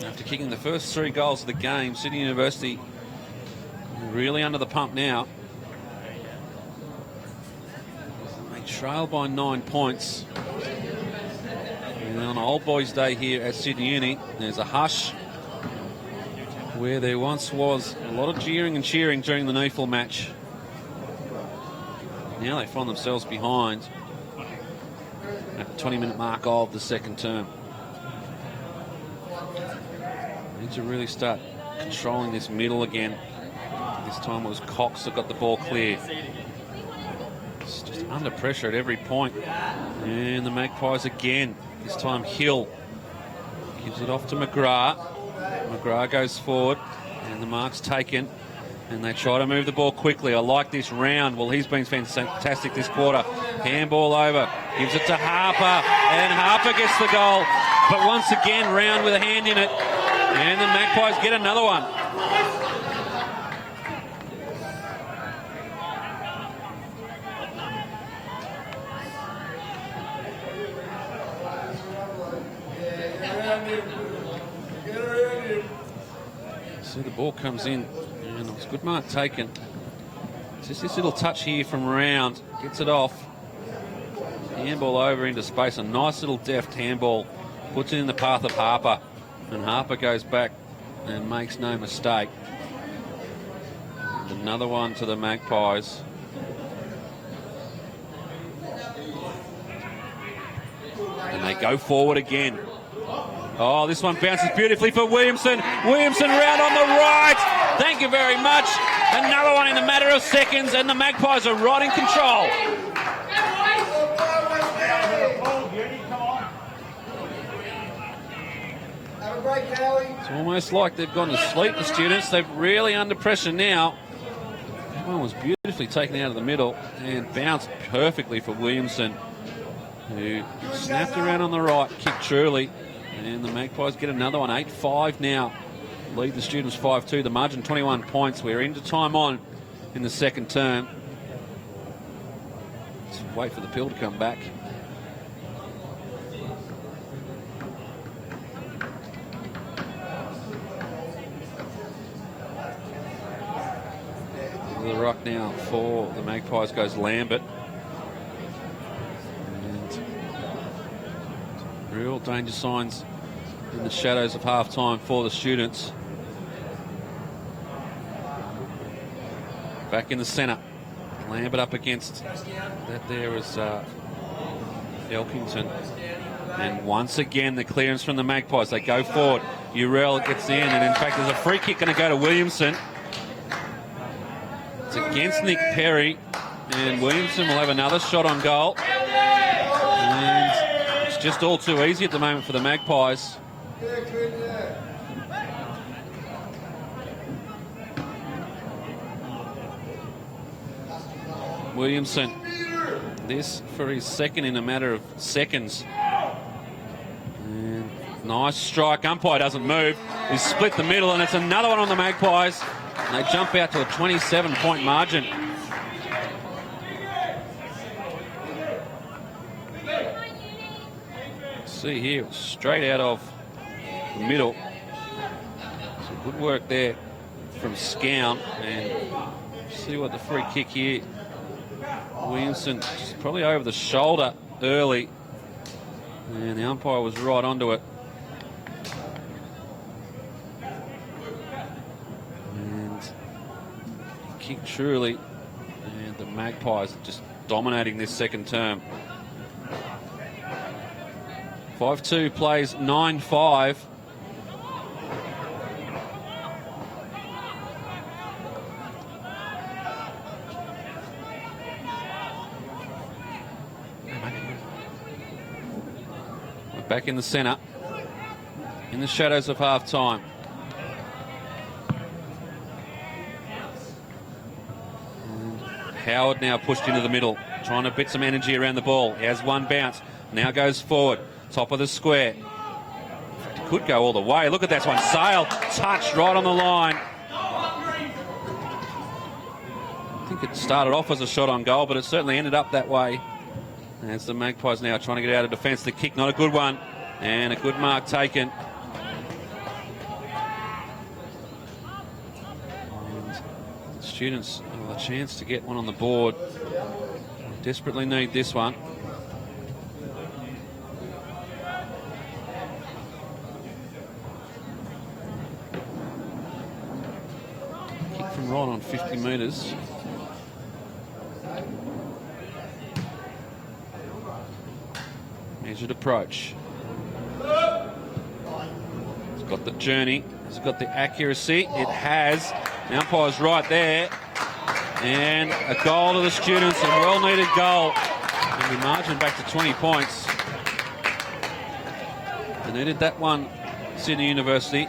After kicking the first 3 goals of the game, Sydney University really under the pump now. They trail by 9 points. And on Old Boys Day here at Sydney Uni, there's a hush where there once was a lot of jeering and cheering during the NEFL match. Now they find themselves behind at the 20-minute mark of the second term. Need to really start controlling this middle again. This time it was Cox that got the ball clear. It's just under pressure at every point. And the Magpies again. This time Hill gives it off to McGrath. McGrath goes forward and the mark's taken. And they try to move the ball quickly. I like this Round. Well, he's been fantastic this quarter. Handball over. Gives it to Harper. And Harper gets the goal. But once again, Round with a hand in it. And the Magpies get another one. See, the ball comes in, and it was a good mark taken. Just this little touch here from Round. Gets it off. Handball over into space. A nice little deft handball. Puts it in the path of Harper. And Harper goes back and makes no mistake. And another one to the Magpies. And they go forward again. Oh, this one bounces beautifully for Williamson. Williamson Round on the right. Thank you very much. Another one in a matter of seconds, and the Magpies are right in control. It's almost like they've gone to sleep, the students. They're really under pressure now. That one was beautifully taken out of the middle and bounced perfectly for Williamson, who snapped around on the right, kicked truly. And the Magpies get another one, 8-5 now. Lead the students 5-2. The margin 21 points. We're into time on in the second term. Just wait for the pill to come back. The ruck now for the Magpies goes Lambert. And real danger signs in the shadows of half-time for the students. Back in the centre. Lambert up against that there is Elkington. And once again, the clearance from the Magpies. They go forward. Urell gets in, and in fact, there's a free kick going to go to Williamson. It's against Nick Perry, and Williamson will have another shot on goal. And it's just all too easy at the moment for the Magpies. Williamson, this for his second in a matter of seconds. And nice strike. Umpire doesn't move. He's split the middle, and it's another one on the Magpies. And they jump out to a 27-point margin. See here, straight out of the middle. Some good work there from Scown. And see what the free kick here. Williamson just probably over the shoulder early, and the umpire was right onto it. And he kicked truly, and the Magpies just dominating this second term. 5-2 plays 9-5. Back in the centre, in the shadows of half-time. Howard now pushed into the middle, trying to bit some energy around the ball. He has one bounce, now goes forward, top of the square. Could go all the way. Look at that one, Sale, touched right on the line. I think it started off as a shot on goal, but it certainly ended up that way. As the Magpies now trying to get out of defence. The kick, not a good one. And a good mark taken. And the students have a chance to get one on the board. Desperately need this one. Kick from right on 50 metres. Measured approach. It's got the journey. It's got the accuracy. It has. The umpire's right there. And a goal to the students. A well-needed goal. And we margin back to 20 points. They needed that one, Sydney University.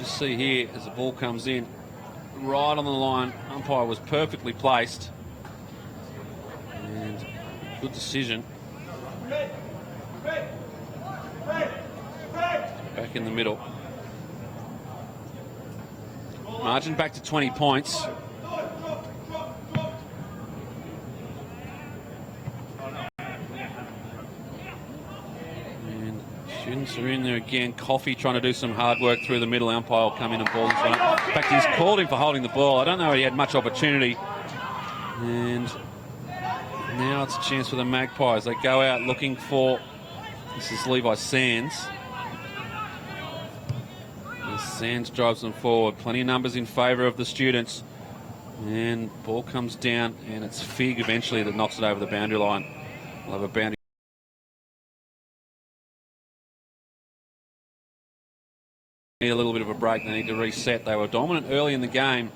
See here as the ball comes in right on the line. Umpire was perfectly placed, and good decision. Back in the middle. Margin back to 20 points. Students are in there again. Coffey trying to do some hard work through the middle. Umpire will come in and ball in front. In fact, he's called him for holding the ball. I don't know if he had much opportunity. And now it's a chance for the Magpies. They go out looking for... This is Levi Sands. And Sands drives them forward. Plenty of numbers in favour of the students. And ball comes down, and it's Fig eventually that knocks it over the boundary line. We'll have a boundary. Need a little bit of a break. They need to reset. They were dominant early in the game,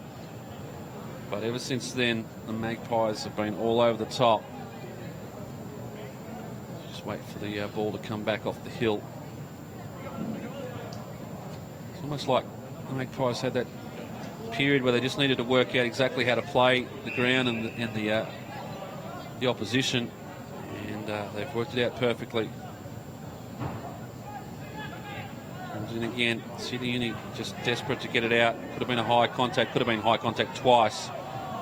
but ever since then, the Magpies have been all over the top. Just wait for the ball to come back off the hill. It's almost like the Magpies had that period where they just needed to work out exactly how to play the ground and the opposition, and they've worked it out perfectly. And again, Sydney Uni just desperate to get it out. Could have been a high contact, could have been high contact twice.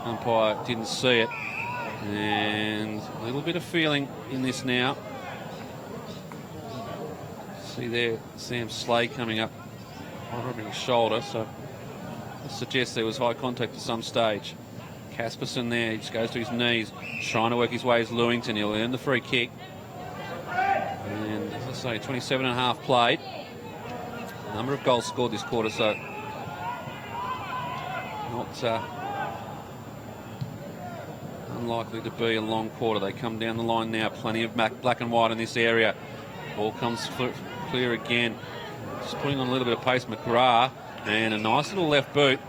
Umpire didn't see it. And a little bit of feeling in this now. See there, Sam Slay coming up, rubbing his shoulder, so that suggests there was high contact at some stage. Casperson there, he just goes to his knees, trying to work his way as Lewington. He'll earn the free kick. And as I say, 27 and a half played. Number of goals scored this quarter, so not unlikely to be a long quarter. They come down the line now. Plenty of black and white in this area. Ball comes clear again. Just putting on a little bit of pace, McGrath, and a nice little left boot.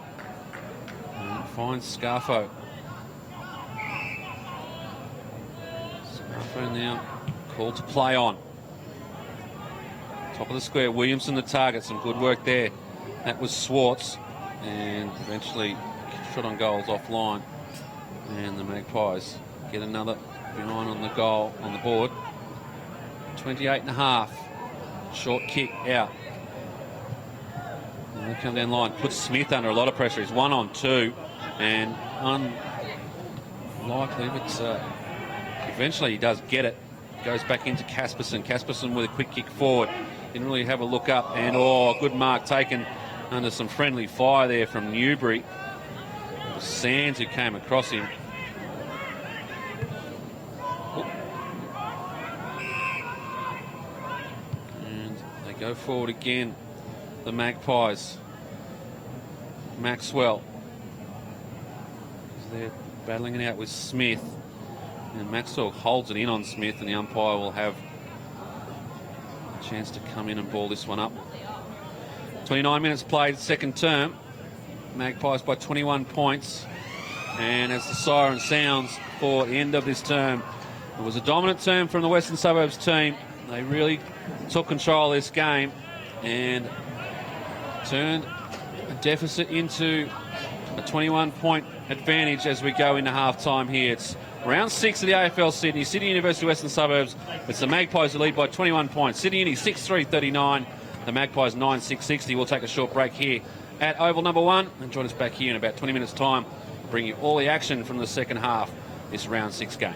And finds Scarfo. Scarfo now called to play on. Top of the square, Williamson the target. Some good work there. That was Swartz. And eventually shot on goals offline. And the Magpies get another behind on the goal, on the board. 28 and a half. Short kick out. And they come down the line. Puts Smith under a lot of pressure. He's 1 on 2. And unlikely, but eventually he does get it. Goes back into Casperson. Casperson with a quick kick forward. Didn't really have a look up. And, good mark taken under some friendly fire there from Newbury. It was Sands who came across him. And they go forward again, the Magpies. Maxwell. They're battling it out with Smith. And Maxwell holds it in on Smith, and the umpire will have a chance to come in and ball this one up. 29 minutes played, second term. Magpies by 21 points. And as the siren sounds for the end of this term, it was a dominant term from the Western Suburbs team. They really took control of this game and turned a deficit into a 21-point advantage as we go into half-time here. It's round 6 of the AFL Sydney. Sydney University Western Suburbs. It's the Magpies who lead by 21 points. Sydney Uni 6-3-39. The Magpies 9-6-60. We'll take a short break here at Oval number 1 and join us back here in about 20 minutes' time. Bring you all the action from the second half, this round 6 game.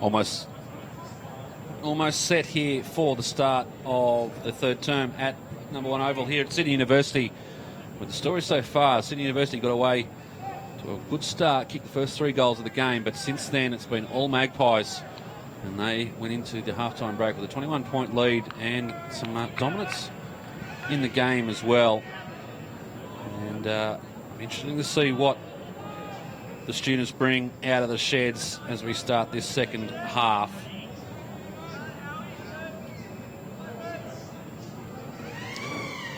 almost set here for the start of the third term at number 1 Oval here at Sydney University. With the story so far, Sydney University got away to a good start, kicked the first 3 goals of the game, but since then it's been all Magpies, and they went into the halftime break with a 21-point lead and some dominance in the game as well. And interesting to see what the students bring out of the sheds as we start this second half.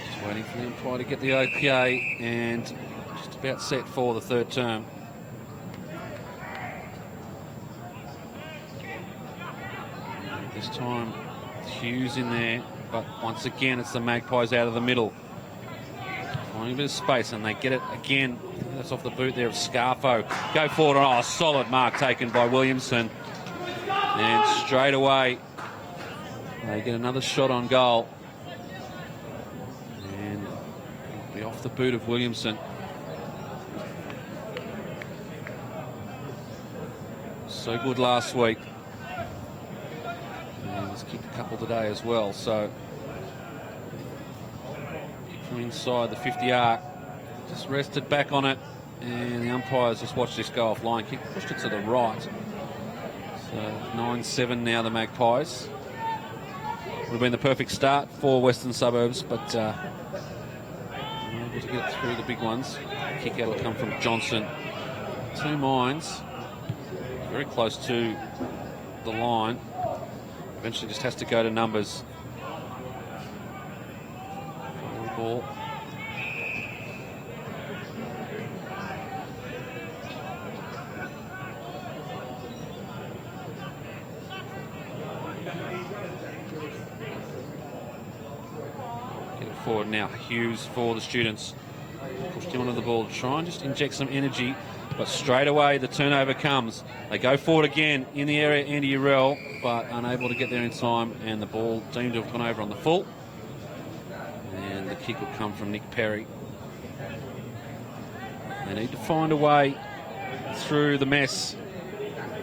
Just waiting for the umpire to get the OK, and just about set for the third term. This time Hughes in there, but once again it's the Magpies out of the middle. Finding a bit of space, and they get it again. That's off the boot there of Scarfo. Go forward. Oh, solid mark taken by Williamson. And straight away they get another shot on goal. And it'll be off the boot of Williamson. So good last week. And he's kicked a couple today as well. So from inside the 50 arc, just rested back on it, and the umpires just watched this go offline. Kick pushed it to the right. So 9-7 now, the Magpies. Would have been the perfect start for Western Suburbs, but able to get through the big ones. Kick out will come from Johnson. 2 mines, very close to the line. Eventually just has to go to numbers. Ball. Get it forward now. Hughes for the students. Pushed him onto the ball to try and just inject some energy, but straight away the turnover comes. They go forward again in the area, Andy Urell, but unable to get there in time, and the ball deemed to have gone over on the full. And the kick will come from Nick Perry. They need to find a way through the mess.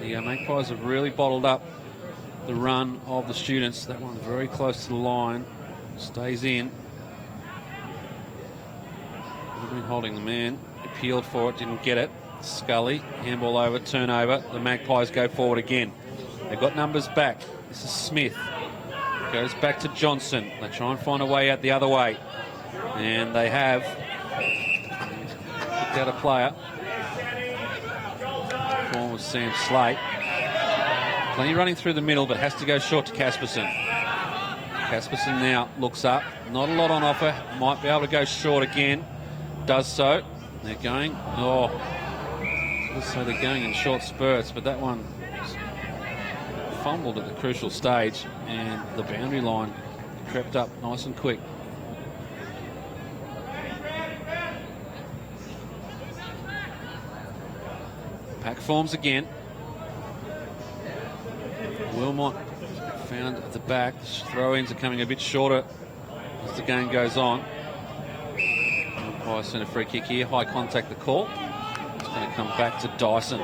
The Magpies have really bottled up the run of the students. That one very close to the line. Stays in. They've been holding the man. Appealed for it, didn't get it. Scully, handball over, turnover. The Magpies go forward again. They've got numbers back. This is Smith. Goes back to Johnson. They try and find a way out the other way. And they have picked out a player. Form was Sam Slate. Plenty running through the middle, but has to go short to Casperson. Casperson now looks up. Not a lot on offer. Might be able to go short again. Does so. They're going. So they're going in short spurts, but that one fumbled at the crucial stage, and the boundary line crept up nice and quick. Pack forms again. Wilmot found at the back. Throw-ins are coming a bit shorter as the game goes on. Umpire sent a free kick here. High contact the call. It's going to come back to Dyson.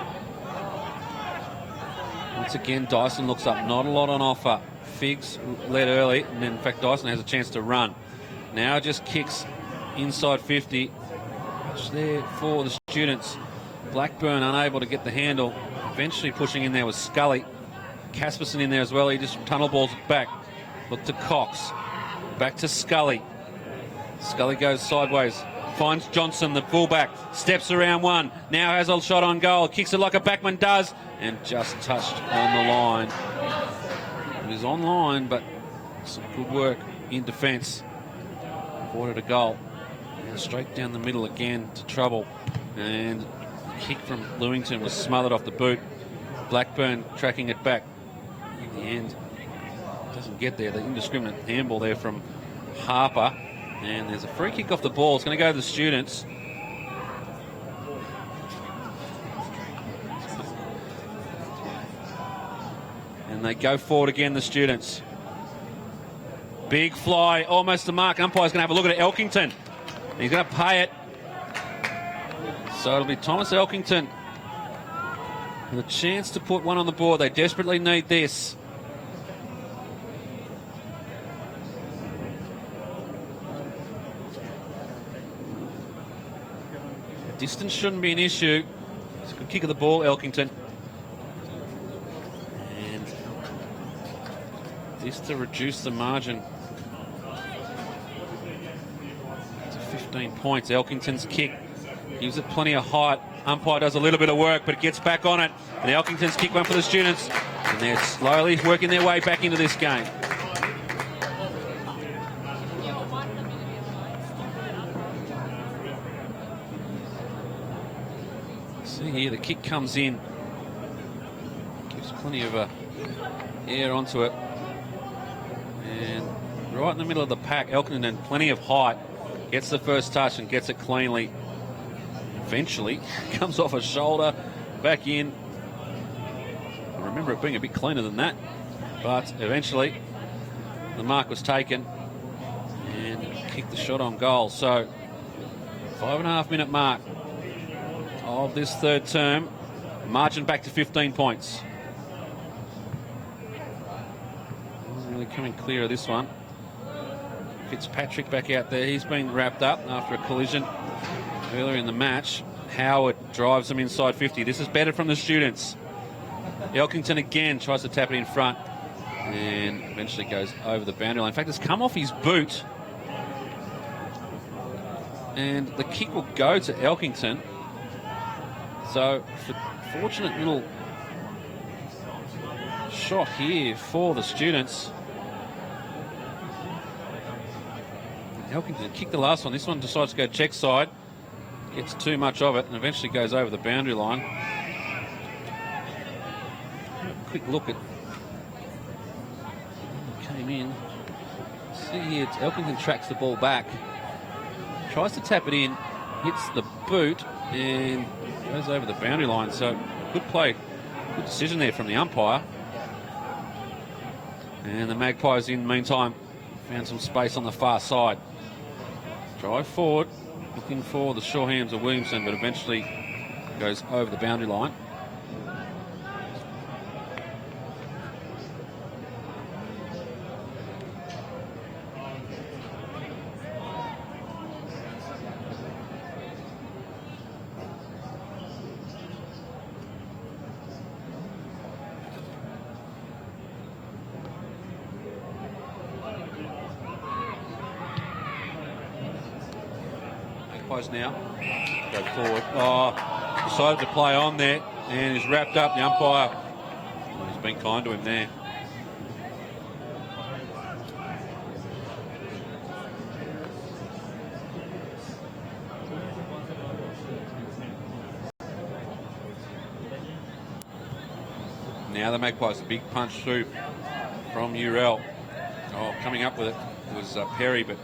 Once again, Dyson looks up. Not a lot on offer. Figs led early, and then in fact Dyson has a chance to run. Now just kicks inside 50. It's there for the students. Blackburn unable to get the handle. Eventually pushing in there was Scully. Casperson in there as well. He just tunnel balls it back. Look to Cox. Back to Scully. Scully goes sideways. Finds Johnson, the fullback. Steps around one. Now has a shot on goal. Kicks it like a backman does. And just touched on the line. It is on line, but some good work in defence. Avoided a goal. And straight down the middle again to trouble. And the kick from Lewington was smothered off the boot. Blackburn tracking it back. In the end, doesn't get there. The indiscriminate handball there from Harper. And there's a free kick off the ball. It's going to go to the students. And they go forward again, the students. Big fly, almost the mark. Umpire's going to have a look at Elkington. He's going to pay it. So it'll be Thomas Elkington And a chance to put one on the board. They desperately need this. Distance shouldn't be an issue. It's a good kick of the ball, Elkington. And this to reduce the margin to 15 points. Elkington's kick gives it plenty of height. Umpire does a little bit of work, but it gets back on it. And Elkington's kick went for the students. And they're slowly working their way back into this game. See here, the kick comes in. Gives plenty of air onto it. And right in the middle of the pack, Elkington, plenty of height. Gets the first touch and gets it cleanly. Eventually, comes off a shoulder, back in. I remember it being a bit cleaner than that. But eventually, the mark was taken and kicked the shot on goal. So, 5.5 minute mark of this third term. Margin back to 15 points. Wasn't really coming clear of this one. Fitzpatrick back out there. He's been wrapped up after a collision earlier in the match. Howard drives them inside 50. This is better from the students. Elkington again tries to tap it in front and eventually goes over the boundary line. In fact, it's come off his boot. And the kick will go to Elkington. So, fortunate little shot here for the students. Elkington kicked the last one. This one decides to go check side. Gets too much of it and eventually goes over the boundary line. Quick look at came in. See here, Elkington tracks the ball back. Tries to tap it in, hits the boot and goes over the boundary line. So good play, good decision there from the umpire. And the Magpies in the meantime found some space on the far side. Drive forward, looking for the sure hands of Williamson, but eventually goes over the boundary line. Now go forward. Decided to play on there and is wrapped up. The umpire has been kind to him there. Now the Magpies, a big punch through from Urell. Coming up with it was Perry, but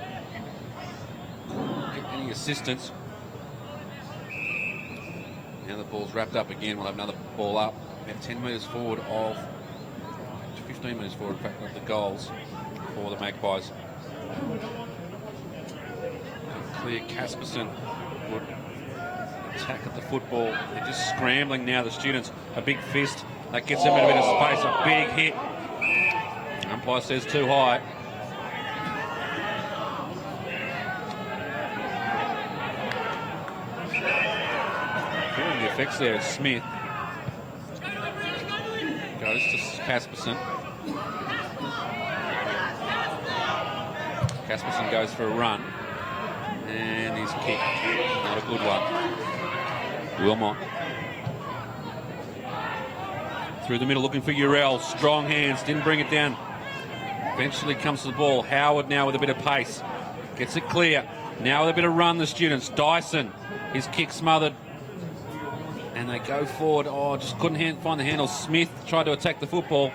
any assistance. Now the ball's wrapped up again. We'll have another ball up about 10 metres forward of 15 metres forward, in fact, of the goals for the Magpies. Clear Casperson would attack at the football. They're just scrambling now, the students. A big fist that gets them in a bit of space. A big hit. The umpire says too high. Effects there is Smith. Goes to Casperson. Casperson goes for a run. And he's kicked. Not a good one. Wilmot. Through the middle looking for Urell. Strong hands. Didn't bring it down. Eventually comes to the ball. Howard now with a bit of pace. Gets it clear. Now with a bit of run, the students. Dyson. His kick smothered. And they go forward. Just couldn't find the handle. Smith tried to attack the football.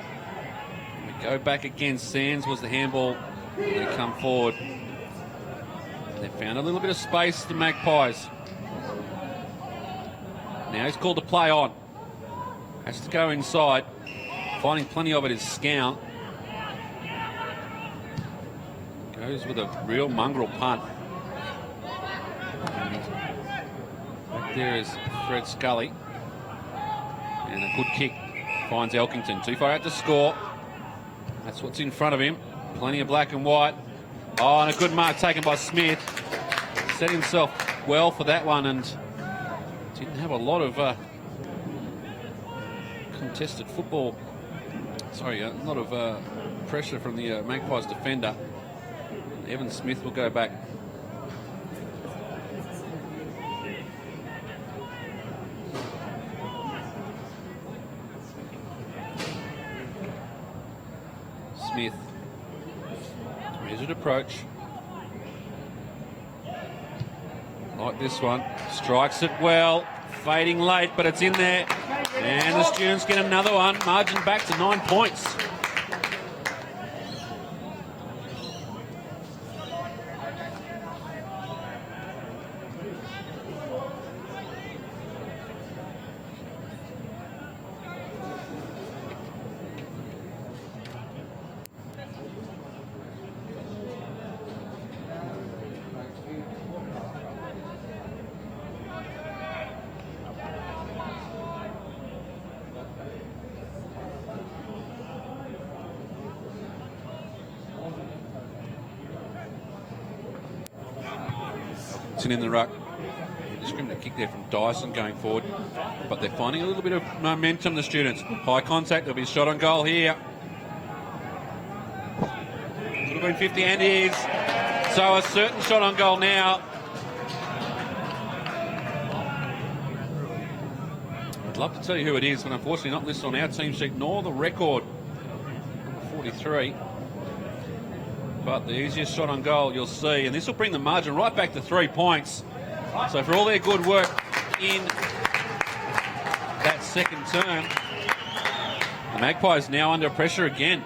We go back again. Sands was the handball. They come forward. They found a little bit of space, the Magpies. Now he's called to play on. Has to go inside. Finding plenty of it is Scout. Goes with a real mongrel punt. Back there is Fred Scully. And a good kick finds Elkington. Too far out to score. That's what's in front of him. Plenty of black and white. Oh, and a good mark taken by Smith. Set himself well for that one and didn't have a lot of contested football. Sorry, a lot of pressure from the Magpies defender. Evan Smith will go back. Smith, measured approach. Like this one, strikes it well, fading late, but it's in there. And the students get another one, margin back to 9 points. In the ruck. Discriminate kick there from Dyson going forward, but they're finding a little bit of momentum, the students. High contact, there'll be a shot on goal here. Could have been 50 and is. So a certain shot on goal now. I'd love to tell you who it is, but unfortunately not listed on our team sheet nor the record. Number 43. But the easiest shot on goal you'll see, and this will bring the margin right back to 3 points. So for all their good work in that second term, the Magpies now under pressure again.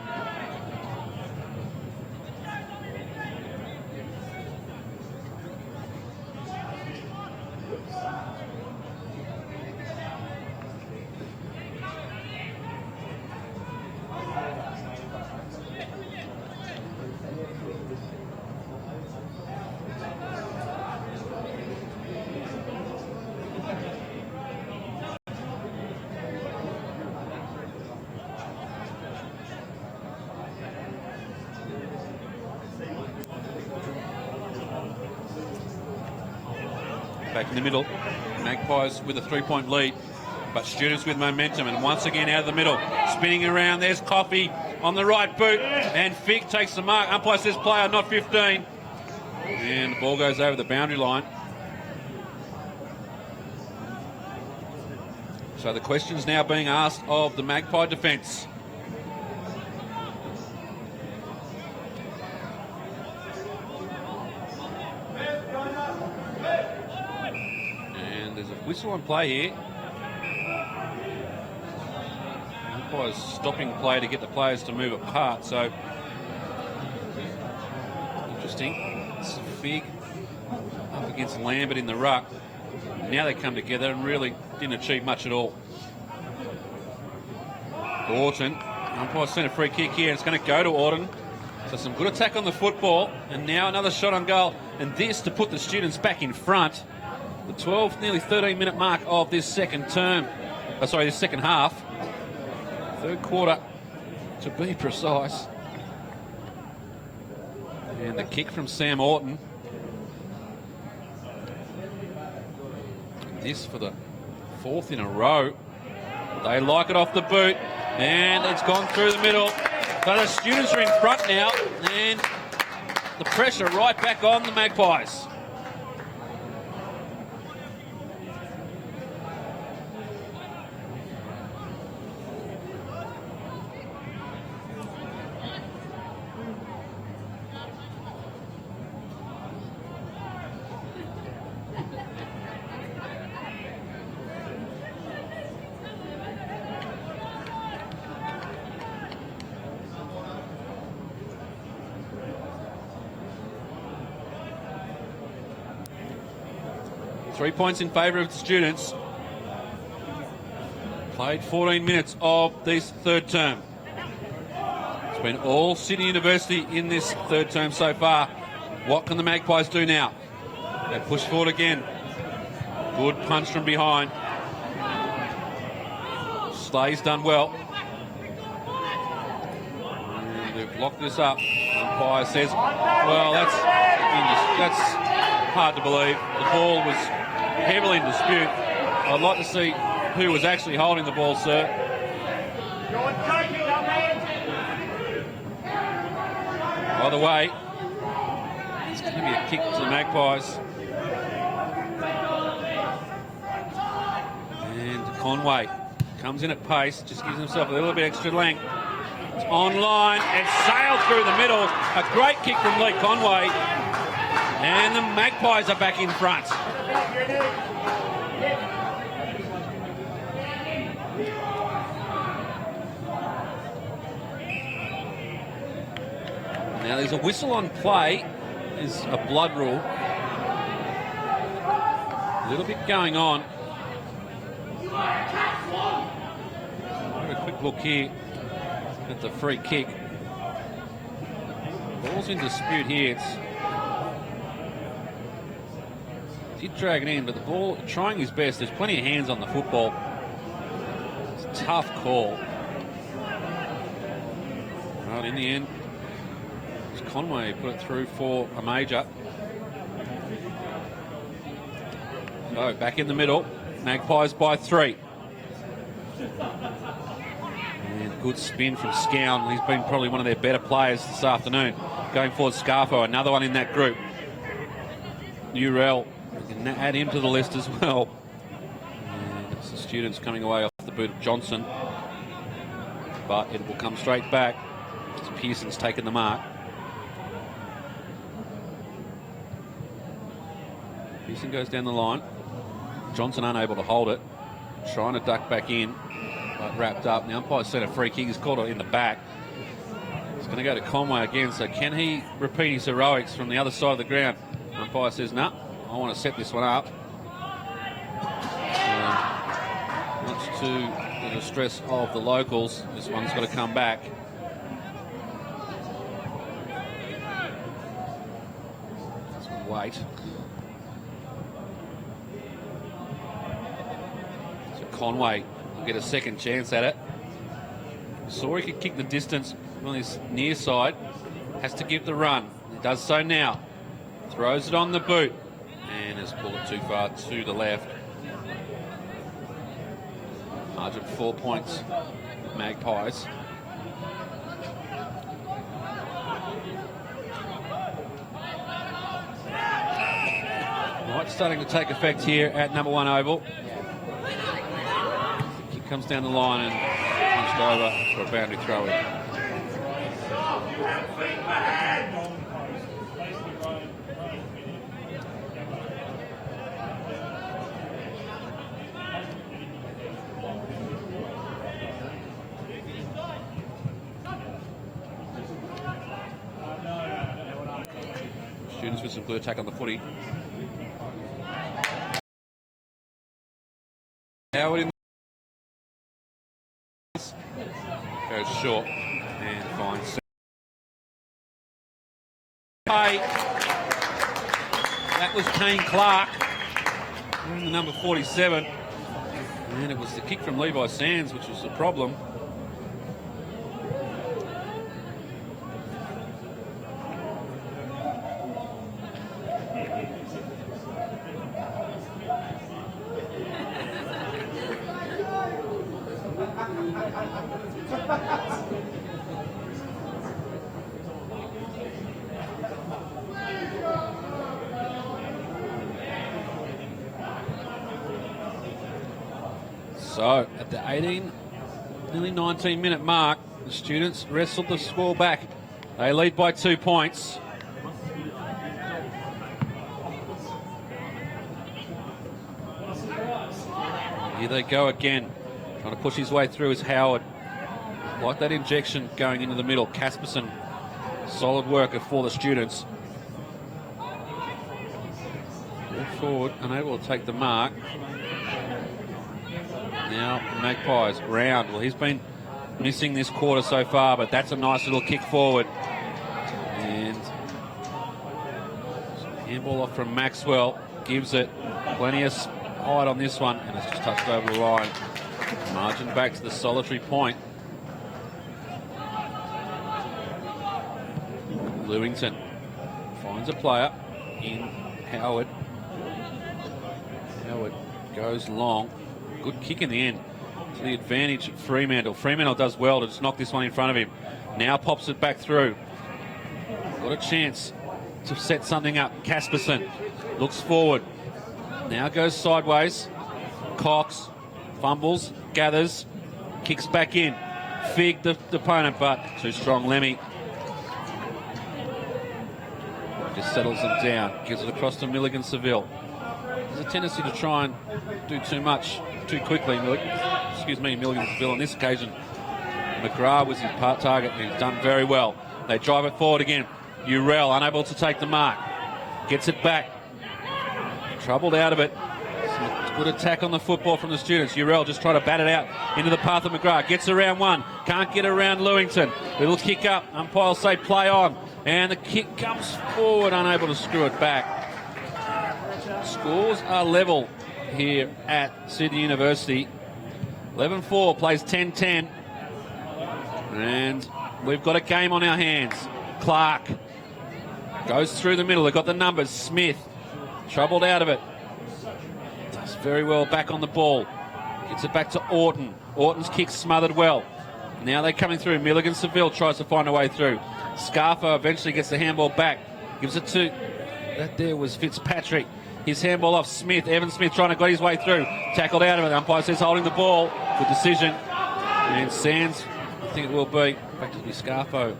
Back in the middle, Magpies with a 3-point lead, but students with momentum, and once again out of the middle, spinning around. There's Coffey on the right boot, and Fig takes the mark. Umpire says player, not 15, and the ball goes over the boundary line. So the question's now being asked of the Magpie defence. Whistle on play here. Magpies stopping play to get the players to move apart. So interesting. It's Fig up against Lambert in the ruck. Now they come together and really didn't achieve much at all. Orton. Umpire's sent a free kick here. It's going to go to Orton. So some good attack on the football. And now another shot on goal. And this to put the students back in front. The 12, nearly 13-minute mark of this second term. This second half. Third quarter, to be precise. And the kick from Sam Orton. This for the fourth in a row. They like it off the boot. And it's gone through the middle. So the students are in front now. And the pressure right back on the Magpies. Three points in favour of the students. Played 14 minutes of this third term. It's been all Sydney University in this third term so far. What can the Magpies do now? They push forward again. Good punch from behind. Slay. He's done well. And they've locked this up. Umpire says, well, that's hard to believe. The ball was heavily in dispute. I'd like to see who was actually holding the ball, sir. By the way, it's going to be a kick to the Magpies. And Conway comes in at pace, just gives himself a little bit extra length. It's on line and sailed through the middle. A great kick from Lee Conway. And the Magpies are back in front. Now there's a whistle on play. There's a blood rule. A little bit going on. Have a quick look here at the free kick. Ball's in dispute here. Did drag it in, but the ball trying his best. There's plenty of hands on the football. It's a tough call. Right, in the end, Conway put it through for a major. So back in the middle, Magpies by 3. And good spin from Scown. He's been probably one of their better players this afternoon. Going forward, Scarfo, another one in that group. Urell, we can add him to the list as well. And it's the students coming away off the boot of Johnson. But it will come straight back. Pearson's taken the mark. Pearson goes down the line. Johnson unable to hold it. Trying to duck back in. But wrapped up. The umpire sent a free kick. He's caught it in the back. It's going to go to Conway again. So can he repeat his heroics from the other side of the ground? The umpire says, no, I want to set this one up. Much to the distress of the locals. This one's got to come back. Let's wait. Conway will get a second chance at it. Saw he could kick the distance on his near side. Has to give the run. He does so now. Throws it on the boot. And has pulled it too far to the left. Margin 4 points. Magpies. Right, starting to take effect here at number 1 Oval. Comes down the line and punched over for a boundary throw in. Students with some good attack on the footy. Howard in goes short and finds. That was Kane Clark, the number 47, and it was the kick from Levi Sands which was the problem. So at the 18, nearly 19-minute mark, the students wrestled the score back. They lead by 2 points. Here they go again. Trying to push his way through is Howard. Like that injection going into the middle. Casperson, solid worker for the students. Ball forward, unable to take the mark. Now Magpies round. Well, he's been missing this quarter so far, but that's a nice little kick forward. And handball off from Maxwell. Gives it plenty of height on this one, and it's just touched over the line. Margin back to the solitary point. Lewington finds a player in Howard. Howard goes long. Good kick in the end to the advantage of Fremantle. Fremantle does well to just knock this one in front of him. Now pops it back through. Got a chance to set something up. Casperson looks forward. Now goes sideways. Cox fumbles, gathers, kicks back in. Fig the opponent, but too strong. Lemmy just settles them down. Gives it across to Milligan Seville. There's a tendency to try and do too much too quickly. Milligan Seville on this occasion. McGrath was his target and he's done very well. They drive it forward again. Urell unable to take the mark. Gets it back. Troubled out of it. Some good attack on the football from the students. Urell just trying to bat it out into the path of McGrath. Gets around one. Can't get around Lewington. Little kick up. Umpire will say play on. And the kick comes forward, unable to screw it back. Scores are level here at Sydney University. 11-4 plays 10-10. And we've got a game on our hands. Clark goes through the middle. They've got the numbers. Smith troubled out of it. Does very well back on the ball. Gets it back to Orton. Orton's kick smothered well. Now they're coming through. Milligan Seville tries to find a way through. Scarfo eventually gets the handball back. Gives it to... That there was Fitzpatrick. His handball off Smith. Evan Smith trying to get his way through. Tackled out of it. The umpire says holding the ball. Good decision. And Sands, I think it will be, back to be Scarfo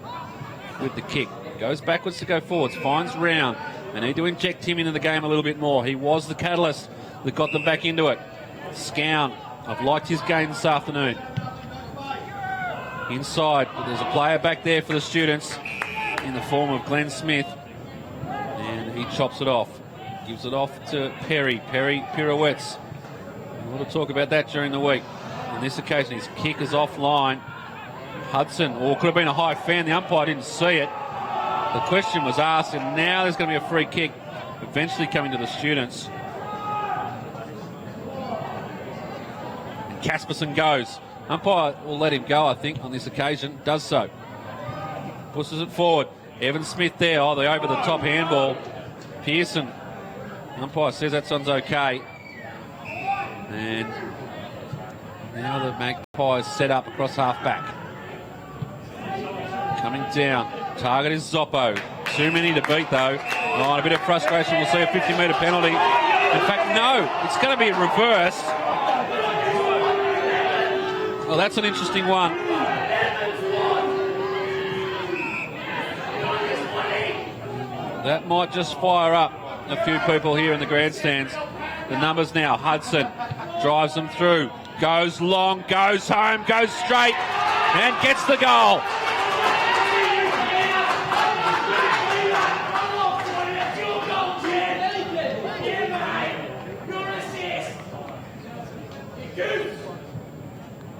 with the kick. Goes backwards to go forwards. Finds Round. They need to inject him into the game a little bit more. He was the catalyst that got them back into it. Scown. I've liked his game this afternoon. Inside. But there's a player back there for the students in the form of Glenn Smith. And he chops it off. Gives it off to Perry. Perry pirouettes. We'll talk about that during the week. On this occasion, his kick is offline. Hudson, or could have been a high fan. The umpire didn't see it. The question was asked, and now there's going to be a free kick eventually coming to the students. And Casperson goes. Umpire will let him go, I think, on this occasion. Does so. Pushes it forward. Evan Smith there. Oh, the over-the-top handball. Pearson. Umpire says that one's okay. And now the Magpies set up across half-back. Coming down. Target is Zoppo. Too many to beat, though. Oh, a bit of frustration. We'll see a 50-metre penalty. In fact, no. It's going to be reversed. Well, that's an interesting one. That might just fire up a few people here in the grandstands. The numbers now. Hudson drives them through. Goes long, goes home, goes straight, and gets the goal.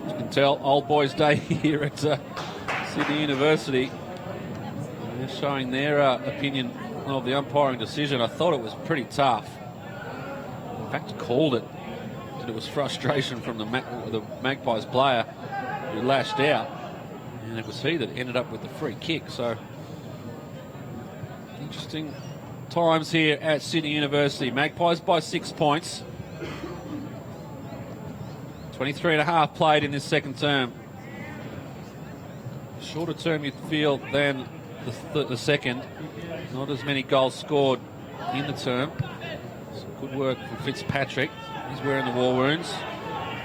You can tell old boys' day here at Sydney University. They're showing their opinion of the umpiring decision. I thought it was pretty tough. In fact, called it. That it was frustration from the Magpies player who lashed out. And it was he that ended up with the free kick. So, interesting times here at Sydney University. Magpies by 6 points. 23.5 played in this second term. Shorter term you feel than the second. Not as many goals scored in the term. Some good work from Fitzpatrick. He's wearing the war wounds.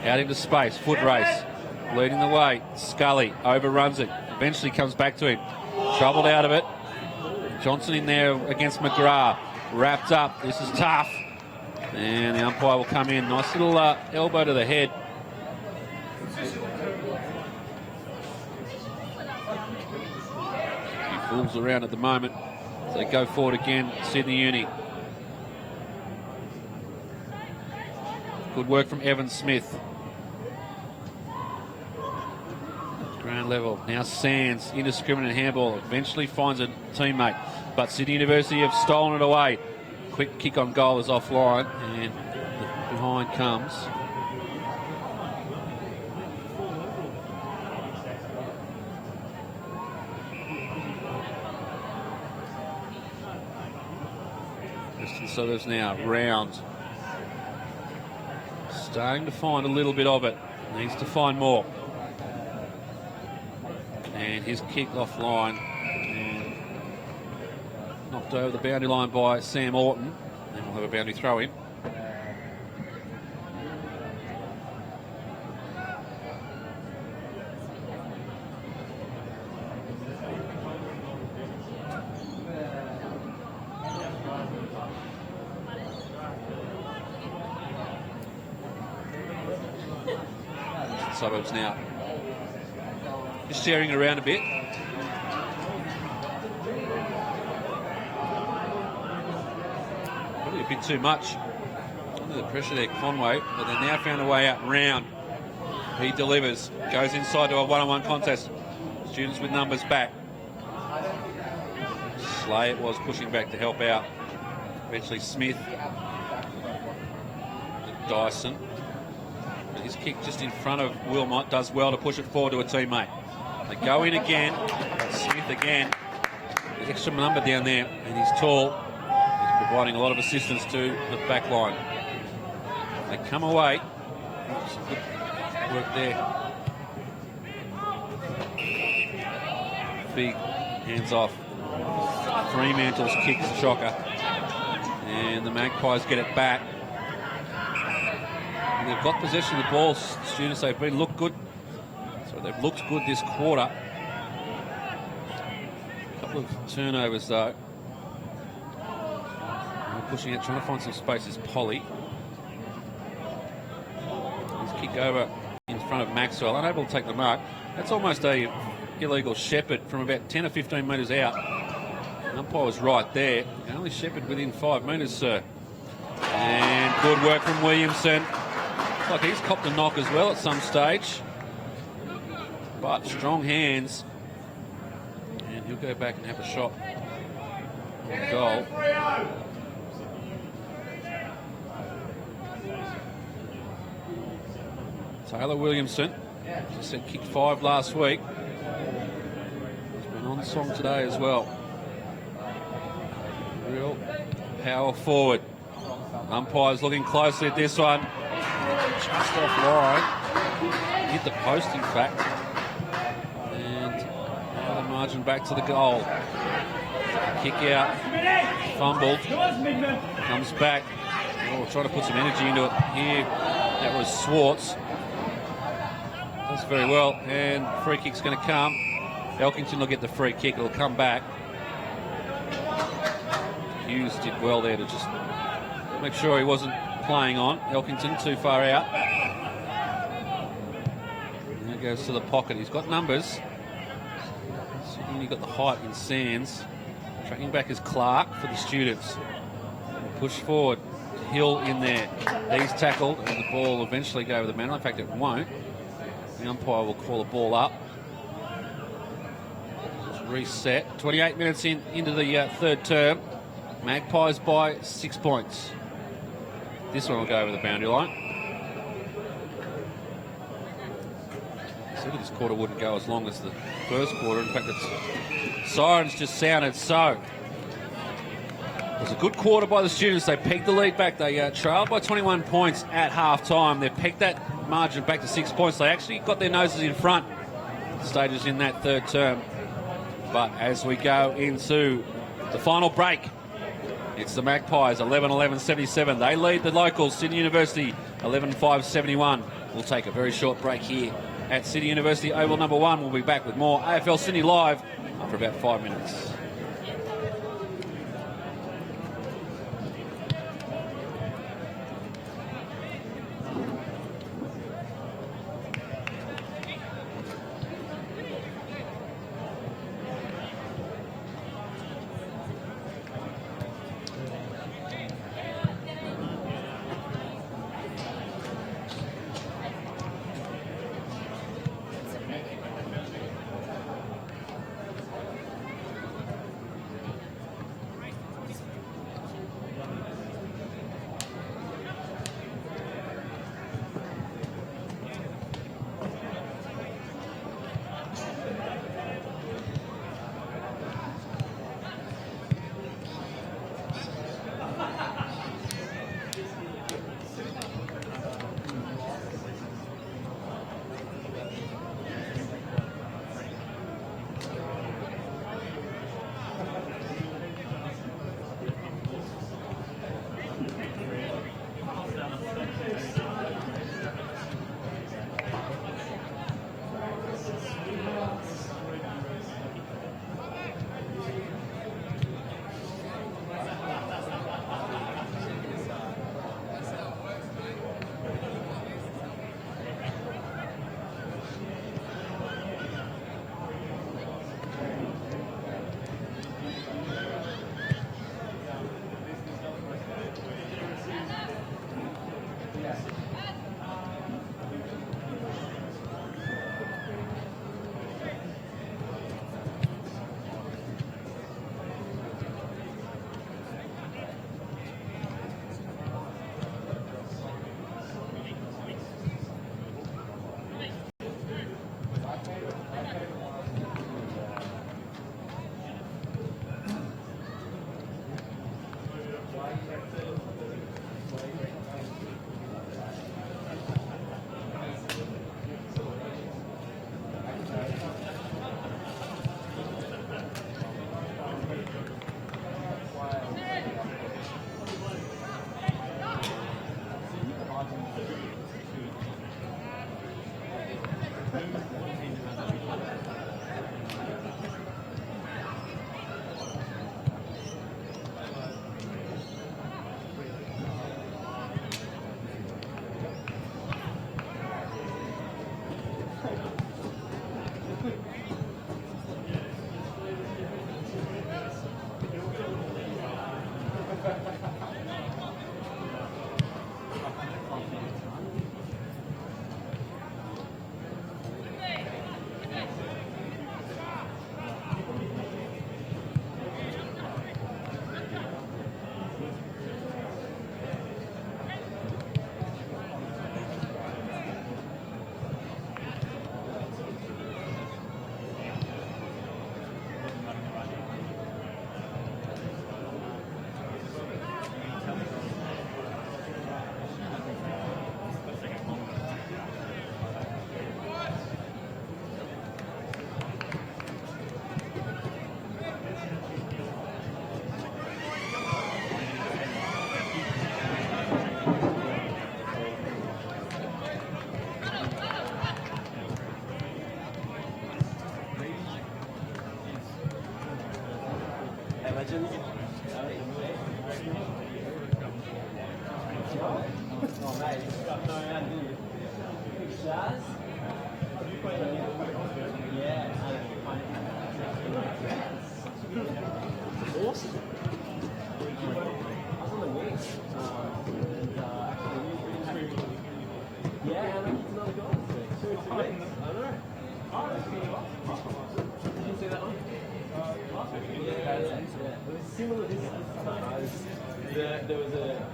Out into space. Foot race. Leading the way. Scully overruns it. Eventually comes back to him. Troubled out of it. Johnson in there against McGrath. Wrapped up. This is tough. And the umpire will come in. Nice little elbow to the head. He fools around at the moment. So they go forward again. Sydney Uni. Good work from Evan Smith. Ground level. Now Sands. Indiscriminate handball. Eventually finds a teammate. But Sydney University have stolen it away. Quick kick on goal is offline. And behind comes Western Suburbs now round. Starting to find a little bit of it. Needs to find more. And his kick offline. And knocked over the boundary line by Sam Orton. And we'll have a boundary throw in. Suburbs now just sharing around a bit. Probably a bit too much under the pressure there, Conway, but they've now found a way out round. He delivers, goes inside to a one-on-one contest. Students with numbers back. Slay it was pushing back to help out. Eventually Smith, Dyson. His kick just in front of Wilmot does well to push it forward to a teammate. They go in again. Smith again. The extra number down there, and he's tall. He's providing a lot of assistance to the back line. They come away. Good work there. Big hands off. Fremantle's kick's a shocker. And the Magpies get it back. They've got possession of the ball, students. They've been looked good. So they've looked good this quarter. A couple of turnovers though. And pushing out, trying to find some space is Polly. His kick over in front of Maxwell, unable to take the mark. That's almost a illegal shepherd from about 10 or 15 metres out. The umpire was right there. Only shepherd within 5 metres, sir. And good work from Williamson. Like he's copped a knock as well at some stage, but strong hands, and he'll go back and have a shot on goal. Taylor Williamson, as I said, kicked 5 last week. He's been on song today as well. Real power forward. Umpires looking closely at this one. Just offline, hit the post in fact, and now the margin back to the goal. Kick out, fumbled, comes back. Oh, trying to put some energy into it here. That was Swartz. Does very well, and free kick's going to come. Elkington will get the free kick. It'll come back. Hughes did well there to just make sure he wasn't playing on. Elkington too far out. And he goes to the pocket. He's got numbers. He's got the height in Sands. Tracking back is Clark for the students. Push forward. Hill in there. He's tackled and the ball will eventually go over the man. In fact, it won't. The umpire will call the ball up. Just reset. 28 minutes into the third term. Magpies by 6 points. This one will go over the boundary line. I said this quarter wouldn't go as long as the first quarter. In fact, it's sirens just sounded. So it was a good quarter by the students. They pegged the lead back. They trailed by 21 points at half-time. They pegged that margin back to 6 points. They actually got their noses in front stages in that third term. But as we go into the final break, it's the Magpies, 11-11-77. They lead the locals, Sydney University, 11-5-71. We'll take a very short break here at Sydney University Oval number 1. We'll be back with more AFL Sydney Live after about 5 minutes. There was a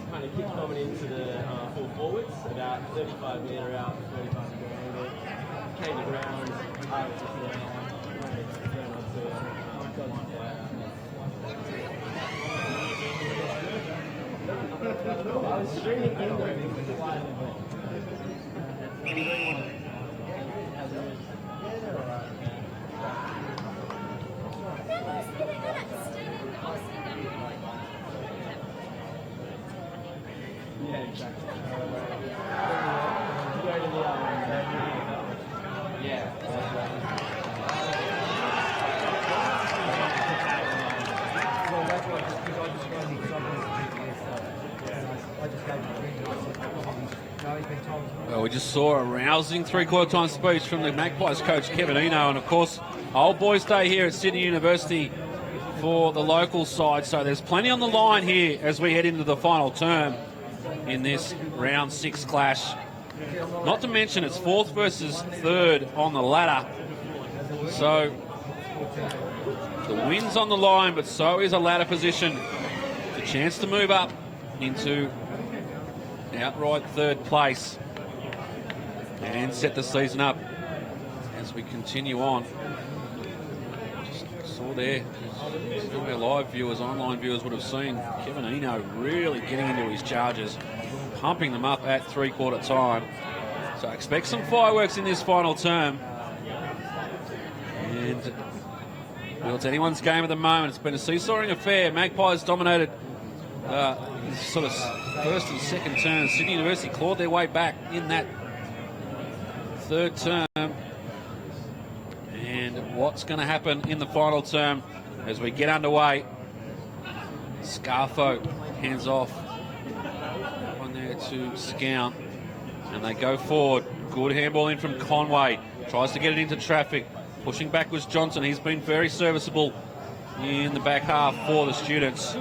kind of kick coming into the full forwards, about 35 metre out, 45 metre over. Came to ground. I was just I was streaming in yeah, exactly. You go to the yeah. Well, we just saw a rousing three-quarter time speech from the Magpies coach Kevin Eno, and of course Old Boys Day here at Sydney University for the local side, so there's plenty on the line here as we head into the final term in this round 6 clash. Not to mention it's 4th versus 3rd on the ladder, so the win's on the line, but so is a ladder position. The chance to move up into outright 3rd place and set the season up as we continue on. Just saw there, some of our live viewers, online viewers would have seen Kevin Eno really getting into his charges, pumping them up at three-quarter time. So expect some fireworks in this final term. And well, it's anyone's game at the moment. It's been a seesawing affair. Magpies dominated sort of first and second turn. Sydney University clawed their way back in that 3rd term. And what's going to happen in the final term as we get underway? Scarfo hands off. One there to Scout. And they go forward. Good handball in from Conway. Tries to get it into traffic. Pushing back was Johnson. He's been very serviceable in the back half for the students.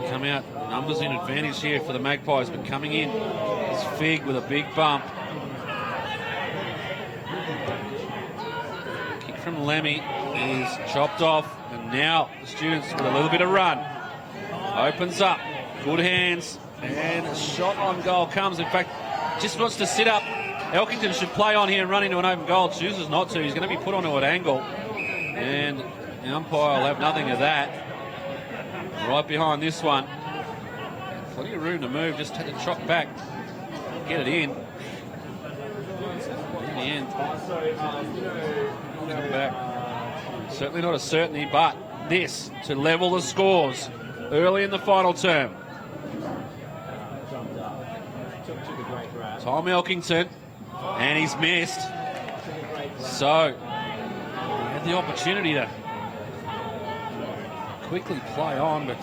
Come out, numbers in advantage here for the Magpies, but coming in is Fig with a big bump. Kick from Lemmy is chopped off, and now the students with a little bit of run. Opens up, good hands, and a shot on goal comes. In fact, just wants to sit up. Elkington should play on here and run into an open goal. Chooses not to. He's going to be put onto an angle, and the umpire will have nothing of that. Right behind this one. Plenty of room to move, just had to chop back, get it in. In the end, come back. Certainly not a certainty, but this to level the scores early in the final term. Tom Elkington, and he's missed. So, he had the opportunity to quickly play on, but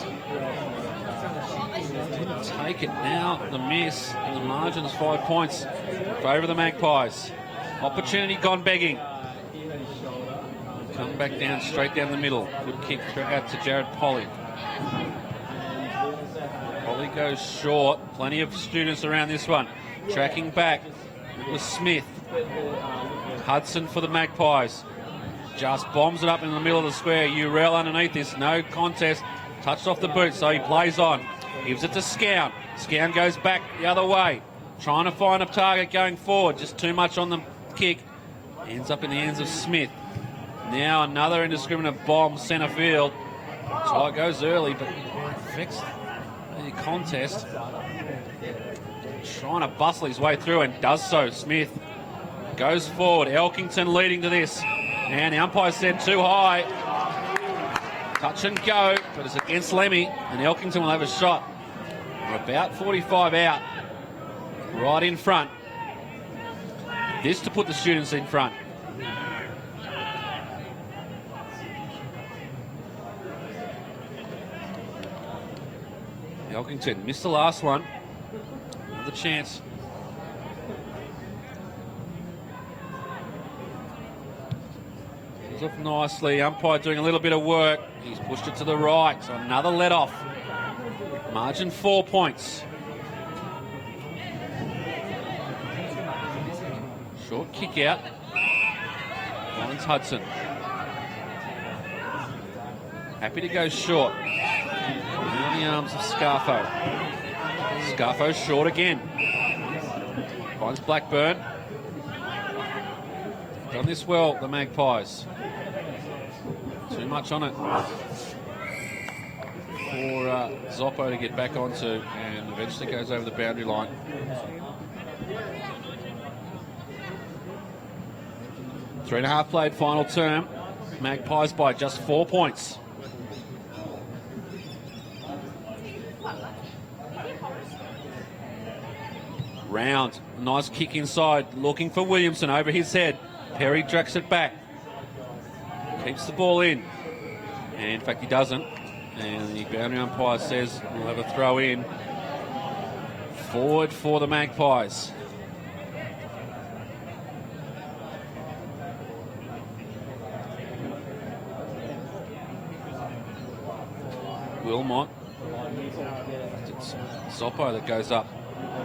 didn't take it. Now the miss, and the margin is 5 points in favour of the Magpies. Opportunity gone begging. Come back down, straight down the middle. Good kick out to Jared Polly. Polly goes short. Plenty of students around this one. Tracking back. It was Smith. Hudson for the Magpies. Just bombs it up in the middle of the square. Urell underneath this. No contest. Touched off the boot, so he plays on. Gives it to Scout. Scout goes back the other way. Trying to find a target going forward. Just too much on the kick. Ends up in the hands of Smith. Now another indiscriminate bomb centre field. Try goes early, but affects the contest. Trying to bustle his way through and does so. Smith goes forward. Elkington leading to this. And the umpire said too high. Touch and go, but it's against Lemmy, and Elkington will have a shot. We're about 45 out, right in front. This to put the students in front. Elkington missed the last one. Another chance. Goes off nicely. Umpire doing a little bit of work. He's pushed it to the right. So another let off. Margin 4 points. Short kick out. Lawrence Hudson. Happy to go short. In the arms of Scarfo. Scarfo short again. Finds Blackburn. Done this well, the Magpies. Too much on it for Zoppo to get back onto, and eventually goes over the boundary line. Three and a half played, final term. Magpies by just 4 points. Round, nice kick inside, looking for Williamson over his head. Perry tracks it back, keeps the ball in, and in fact he doesn't. And the boundary umpire says we'll have a throw in. Forward for the Magpies. Wilmot. It's Zoppo that goes up.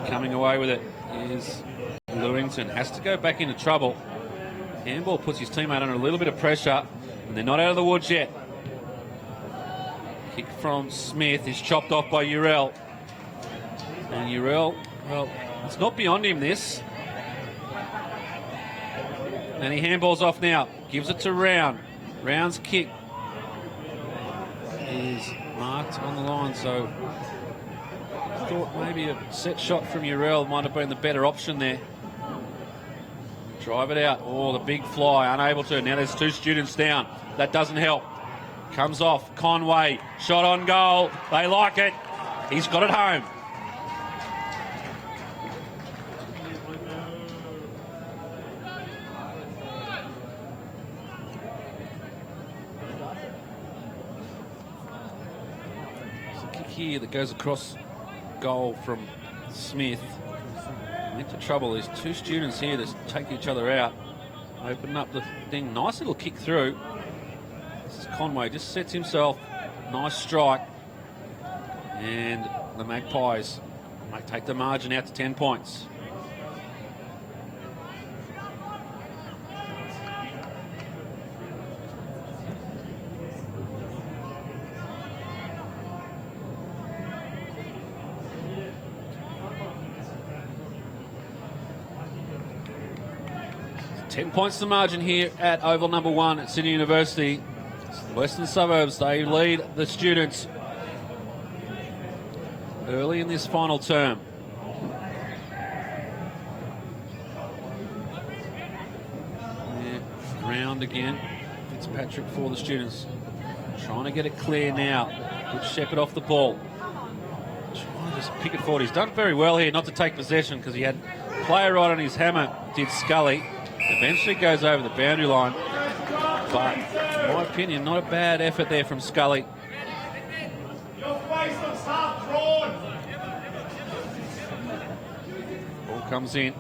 Coming away with it is Lewington. Has to go back into trouble. Handball puts his teammate under a little bit of pressure, and they're not out of the woods yet. Kick from Smith is chopped off by Urell. And Urell, well, it's not beyond him, this. And he handballs off now. Gives it to Round. Round's kick is marked on the line, so I thought maybe a set shot from Urell might have been the better option there. Drive it out. Oh, the big fly, unable to. Now there's two students down. That doesn't help. Comes off. Conway, shot on goal. They like it. He's got it home. It's a kick here that goes across goal from Smith. Into trouble. There's two students here that take each other out. Open up the thing. Nice little kick through. This is Conway. Just sets himself. Nice strike. And the Magpies might take the margin out to 10 points. Points the margin here at Oval number 1 at Sydney University. Western Suburbs, they lead the students early in this final term. Yeah, Round again. Fitzpatrick for the students. Trying to get it clear now. Good Shepherd off the ball. Trying to just pick it forward. He's done very well here not to take possession because he had player right on his hammer, did Scully. Eventually goes over the boundary line, but in my opinion, not a bad effort there from Scully. Ball comes in.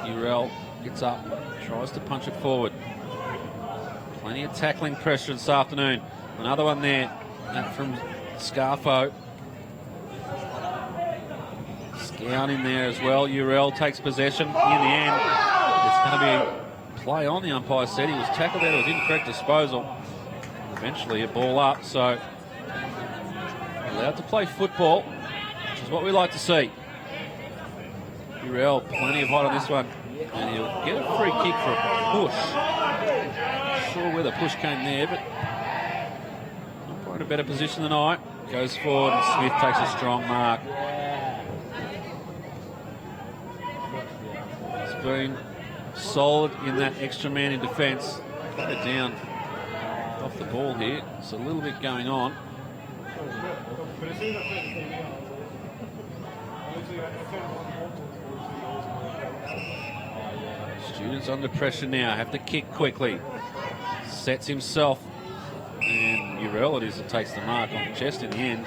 Urell gets up, tries to punch it forward. Plenty of tackling pressure this afternoon. Another one there, that from Scarfo. Scown in there as well. Urell takes possession in the end. It's going to be a play on, the umpire said. He was tackled out, it was incorrect disposal. Eventually a ball up, so allowed to play football, which is what we like to see. Urell, plenty of height on this one, and he'll get a free kick for a push. Not sure where the push came there, but umpire in a better position than I. Goes forward and Smith takes a strong mark. It's been solid in that extra man in defence. Got it down off the ball here. It's a little bit going on. Students under pressure now. Have to kick quickly. Sets himself. And Urell it is that takes the mark on the chest in the end.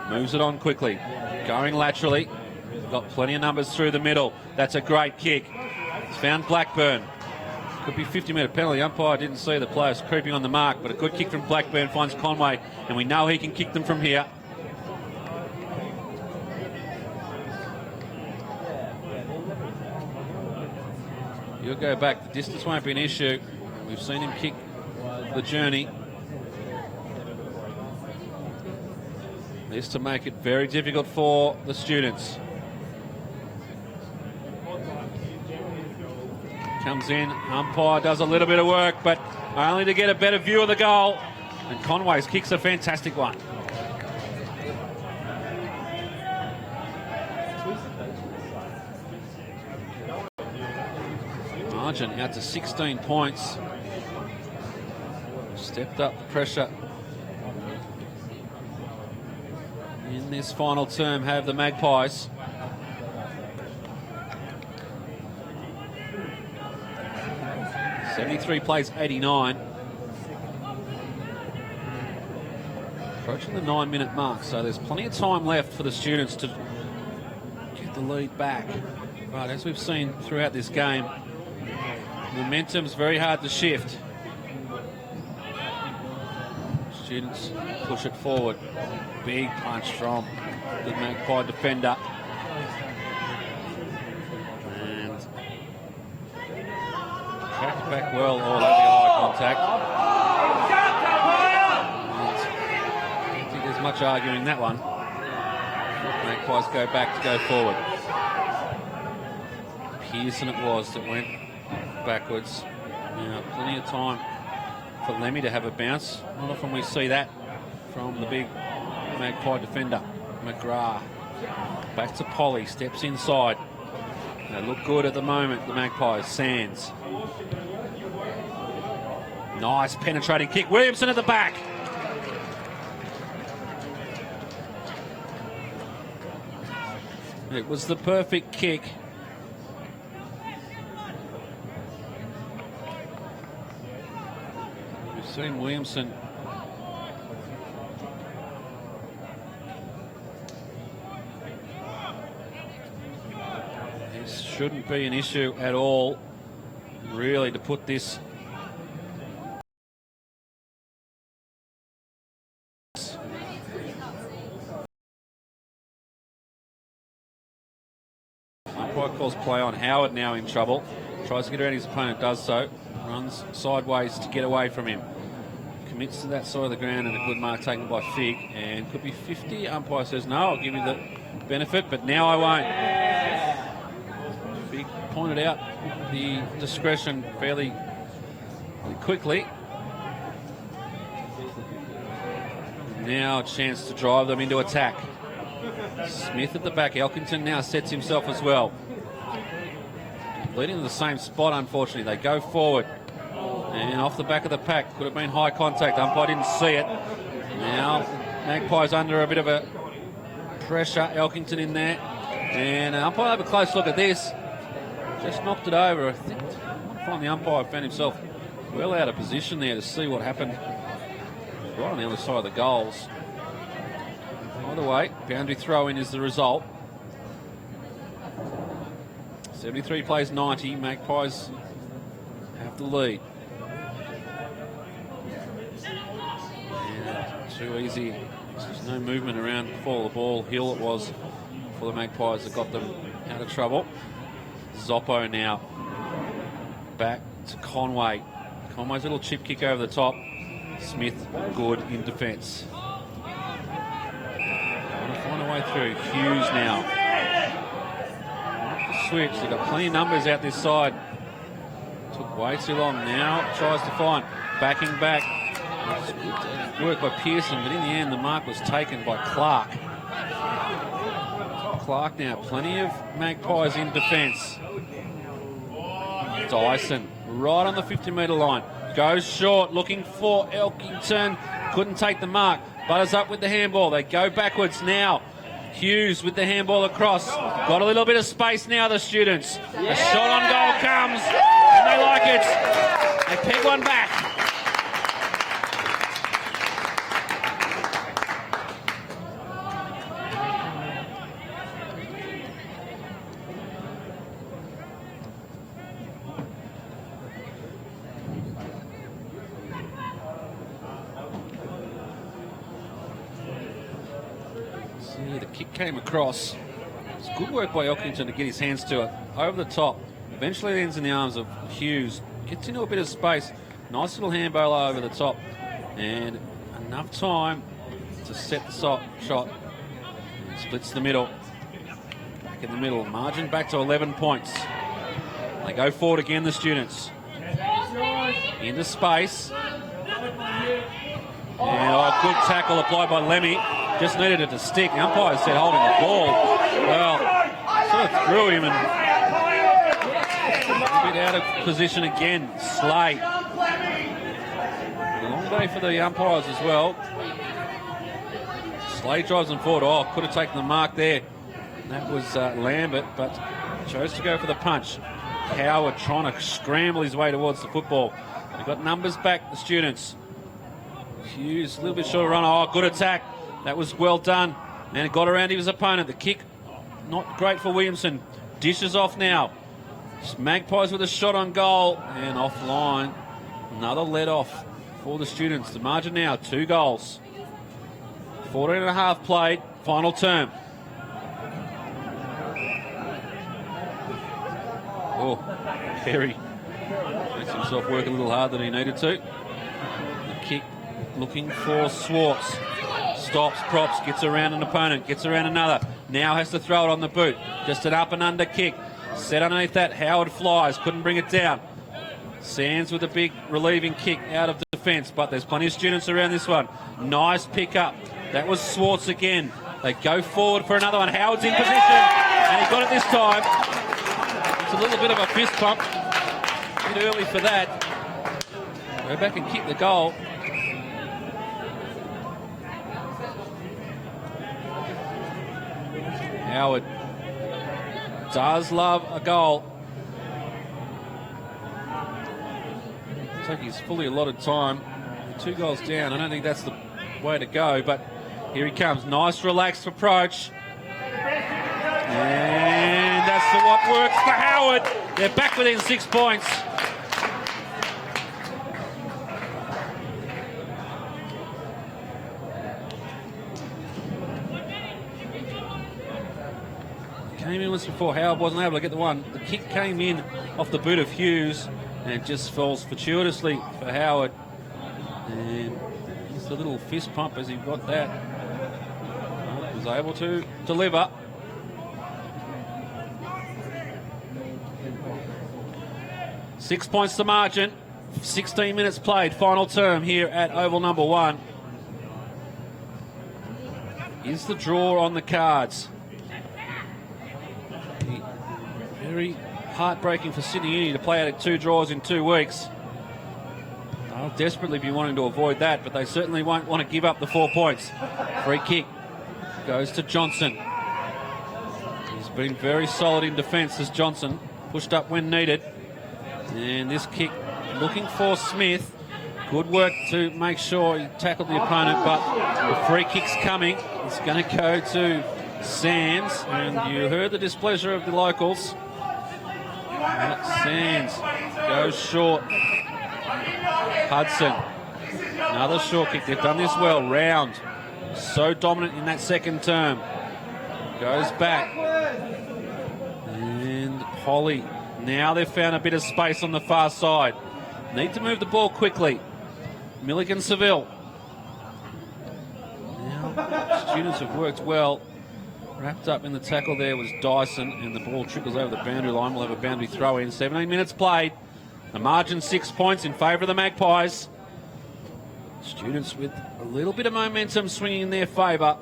Moves it on quickly. Going laterally. Got plenty of numbers through the middle. That's a great kick. He's found Blackburn. Could be 50-metre penalty. Umpire didn't see the players creeping on the mark, but a good kick from Blackburn finds Conway, and we know he can kick them from here. You'll go back. The distance won't be an issue. We've seen him kick the journey. This to make it very difficult for the students. Comes in, umpire does a little bit of work, but only to get a better view of the goal. And Conway's kick's a fantastic one. Margin out to 16 points. Stepped up the pressure in this final term, have the Magpies. '73 plays 89. Approaching the 9-minute mark, so there's plenty of time left for the students to get the lead back. But as we've seen throughout this game, momentum's very hard to shift. Students push it forward. Big punch from the Magpie defender. And tracked back well. Oh, that'll be high contact. And I don't think there's much arguing that one. Magpies go back to go forward. Pearson it was that went backwards. Now, plenty of time for Lemmy to have a bounce. Not often we see that from the big Magpie defender, McGrath. Back to Polly, steps inside. They look good at the moment, the Magpies. Sands. Nice penetrating kick. Williamson at the back. It was the perfect kick. We've seen Williamson this shouldn't be an issue at all, really, to put this umpire calls play on. Howard now in trouble. Tries to get around his opponent, does so. Runs sideways to get away from him. Commits to that side of the ground, and a good mark taken by Fig. And could be 50. Umpire says, no, I'll give you the benefit, but now I won't. Fig pointed out the discretion fairly quickly. Now a chance to drive them into attack. Smith at the back. Elkington now sets himself as well. Leading to the same spot, unfortunately. They go forward. And off the back of the pack. Could have been high contact. Umpire didn't see it. Now Magpies under a bit of a pressure. Elkington in there. And umpire have a close look at this. Just knocked it over. I think the umpire found himself well out of position there to see what happened. Right on the other side of the goals. Either way, boundary throw-in is the result. 73 plays 90. Magpies have the lead. And too easy. There's no movement around before the ball. Hill it was for the Magpies that got them out of trouble. Zoppo now back to Conway. Conway's little chip kick over the top. Smith good in defence. Trying to find a way through. Hughes now. Switch. They've got plenty of numbers out this side. Took way too long. Now tries to find. Backing back. Good work by Pearson, but in the end the mark was taken by Clark. Clark now. Plenty of Magpies in defence. Dyson right on the 50-metre line. Goes short, looking for Elkington. Couldn't take the mark. Butters up with the handball. They go backwards now. Hughes with the handball across. Got a little bit of space now, the students. A shot on goal comes, and they like it. They peg one back. See, the kick came across. It's good work by Elkington to get his hands to it. Over the top. Eventually it ends in the arms of Hughes. Gets into a bit of space. Nice little handball over the top. And enough time to set the shot. And splits the middle. Back in the middle. Margin back to 11 points. They go forward again, the students. Into space. And good tackle applied by Lemmy. Just needed it to stick. The umpire said holding the ball. Well, sort of threw him and a bit out of position again. Slade. A long day for the umpires as well. Slade drives them forward. Oh, could have taken the mark there. That was Lambert, but chose to go for the punch. Howard trying to scramble his way towards the football. They've got numbers back, the students. Hughes, a little bit short of run. Oh, good attack. That was well done. And it got around his opponent. The kick, not great for Williamson. Dishes off now. Magpies with a shot on goal. And offline. Another let off for the students. The margin now, 2 goals. 14 and a half played. Final term. Oh, Perry makes himself work a little harder than he needed to. The kick looking for Swartz. Stops, props, gets around an opponent, gets around another. Now has to throw it on the boot. Just an up and under kick. Set underneath that. Howard flies, couldn't bring it down. Sands with a big relieving kick out of defence, but there's plenty of students around this one. Nice pick up. That was Swartz again. They go forward for another one. Howard's in position, and he got it this time. It's a little bit of a fist pump. A bit early for that. Go back and kick the goal. Howard does love a goal. Looks like he's fully allotted time. 2 goals down. I don't think that's the way to go, but here he comes. Nice relaxed approach. And that's what works for Howard. They're back within 6 points. Came in once before. Howard wasn't able to get the one. The kick came in off the boot of Hughes and it just falls fortuitously for Howard. And just a little fist pump as he got that. Was able to deliver. Six points to margin. 16 minutes played. Final term here at Oval number 1. Is the draw on the cards? Very heartbreaking for Sydney Uni to play out at 2 draws in 2 weeks. They'll desperately be wanting to avoid that, but they certainly won't want to give up the 4 points. Free kick goes to Johnson. He's been very solid in defence as Johnson pushed up when needed. And this kick looking for Smith. Good work to make sure he tackled the opponent, but the free kick's coming. It's going to go to Sands, and you heard the displeasure of the locals. Sands goes short. Hudson, another short kick. They've done this well. Round, so dominant in that second term. Goes back. And Holly. Now they've found a bit of space on the far side. Need to move the ball quickly. Milligan Seville. Now students have worked well. Wrapped up in the tackle there was Dyson, and the ball trickles over the boundary line. We'll have a boundary throw in. 17 minutes played. The margin 6 points in favour of the Magpies. Students with a little bit of momentum swinging in their favour.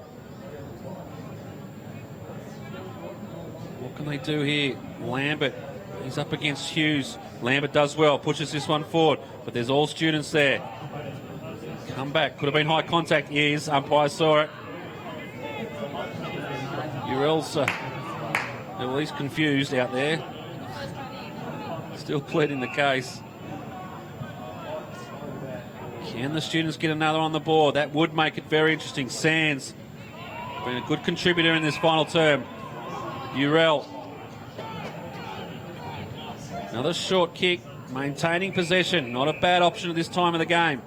What can they do here? Lambert, he's up against Hughes. Lambert does well, pushes this one forward, but there's all students there. Come back, could have been high contact. Yes, umpire saw it. Well, he's confused out there. Still pleading the case. Can the students get another on the board? That would make it very interesting. Sands, been a good contributor in this final term. Urell. Another short kick, maintaining possession. Not a bad option at this time of the game.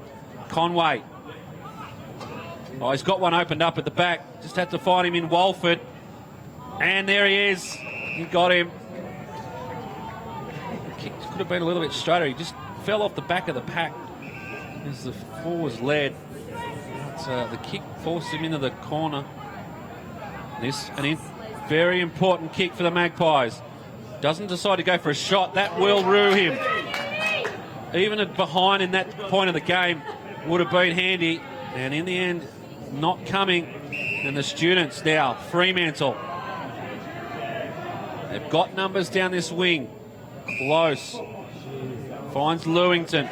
Conway. Oh, he's got one opened up at the back. Just had to find him in Walford. And there he is. He got him. The kick could have been a little bit straighter. He just fell off the back of the pack as the forwards led. The kick forced him into the corner. This very important kick for the Magpies. Doesn't decide to go for a shot. That will rue him. Even behind in that point of the game would have been handy. And in the end, not coming. And the students now, Fremantle. They've got numbers down this wing. Close. Finds Lewington.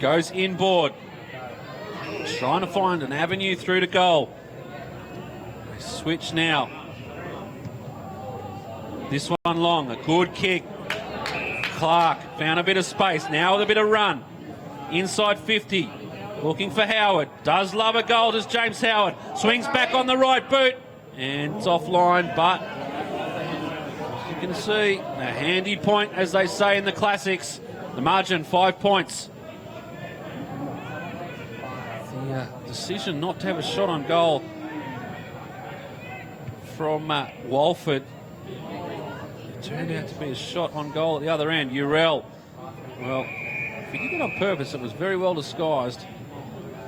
Goes inboard. Trying to find an avenue through to goal. They switch now. This one long. A good kick. Clark found a bit of space. Now with a bit of run. Inside 50. Looking for Howard. Does love a goal, does James Howard. Swings back on the right boot. And it's offline, but you can see a handy point, as they say in the classics. The margin, 5 points. The decision not to have a shot on goal from Walford. It turned out to be a shot on goal at the other end. Urell. Well, if he did it on purpose, it was very well disguised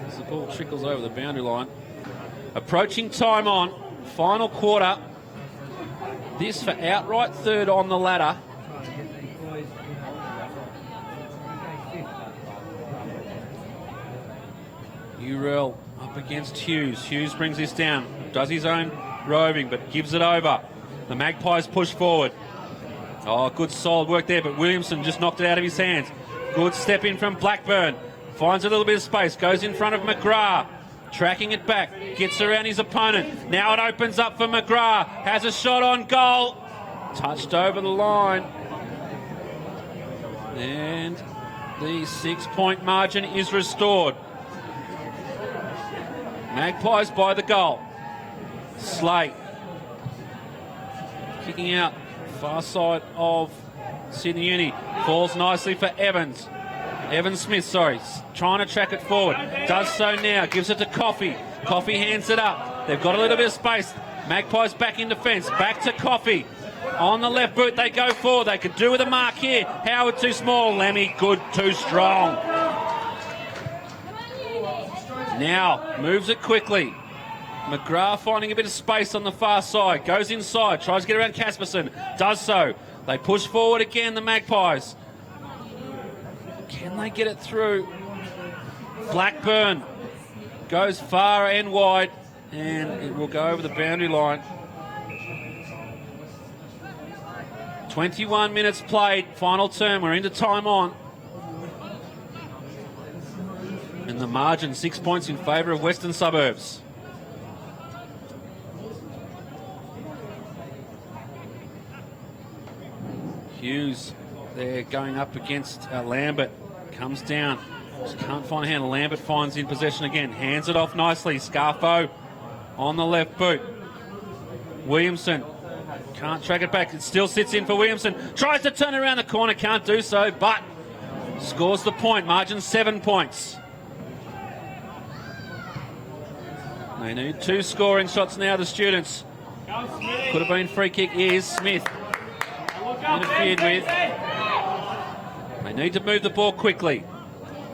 as the ball trickles over the boundary line. Approaching time on. Final quarter. This for outright third on the ladder. Urell up against Hughes. Hughes brings this down. Does his own roving, but gives it over. The Magpies push forward. Oh, good solid work there, but Williamson just knocked it out of his hands. Good step in from Blackburn. Finds a little bit of space. Goes in front of McGrath. Tracking it back. Gets around his opponent. Now it opens up for McGrath. Has a shot on goal. Touched over the line. And the 6-point margin is restored. Magpies by the goal. Slate. Kicking out far side of Sydney Uni. Falls nicely for Evans. Evan Smith, trying to track it forward. Does so now. Gives it to Coffey. Coffey hands it up. They've got a little bit of space. Magpies back in defence. Back to Coffey. On the left boot, they go forward. They could do with a mark here. Howard too small. Lemmy good, too strong. Now, moves it quickly. McGrath finding a bit of space on the far side. Goes inside. Tries to get around Casperson. Does so. They push forward again, the Magpies. Can they get it through? Blackburn goes far and wide, and it will go over the boundary line. 21 minutes played, final term. We're into time on. And the margin, 6 points in favour of Western Suburbs. Hughes there going up against Lambert. Comes down. Just can't find a hand. Lambert finds in possession again. Hands it off nicely. Scarfo on the left boot. Williamson can't track it back. It still sits in for Williamson. Tries to turn around the corner. Can't do so, but scores the point. Margin 7 points. They need 2 scoring shots now, the students. Could have been free kick. Is Smith interfered with. They need to move the ball quickly.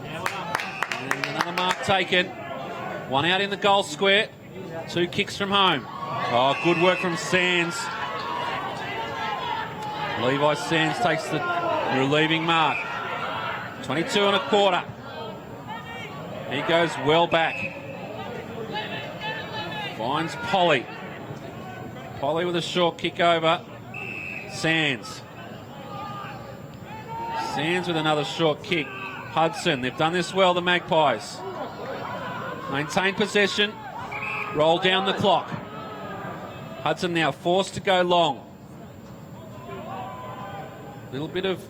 And another mark taken. One out in the goal square. 2 kicks from home. Oh, good work from Sands. Levi Sands takes the relieving mark. 22 and a quarter. He goes well back. Finds Polly. Polly with a short kick over. Sands. Sands with another short kick. Hudson, they've done this well, the Magpies. Maintain possession. Roll down the clock. Hudson now forced to go long. Little bit of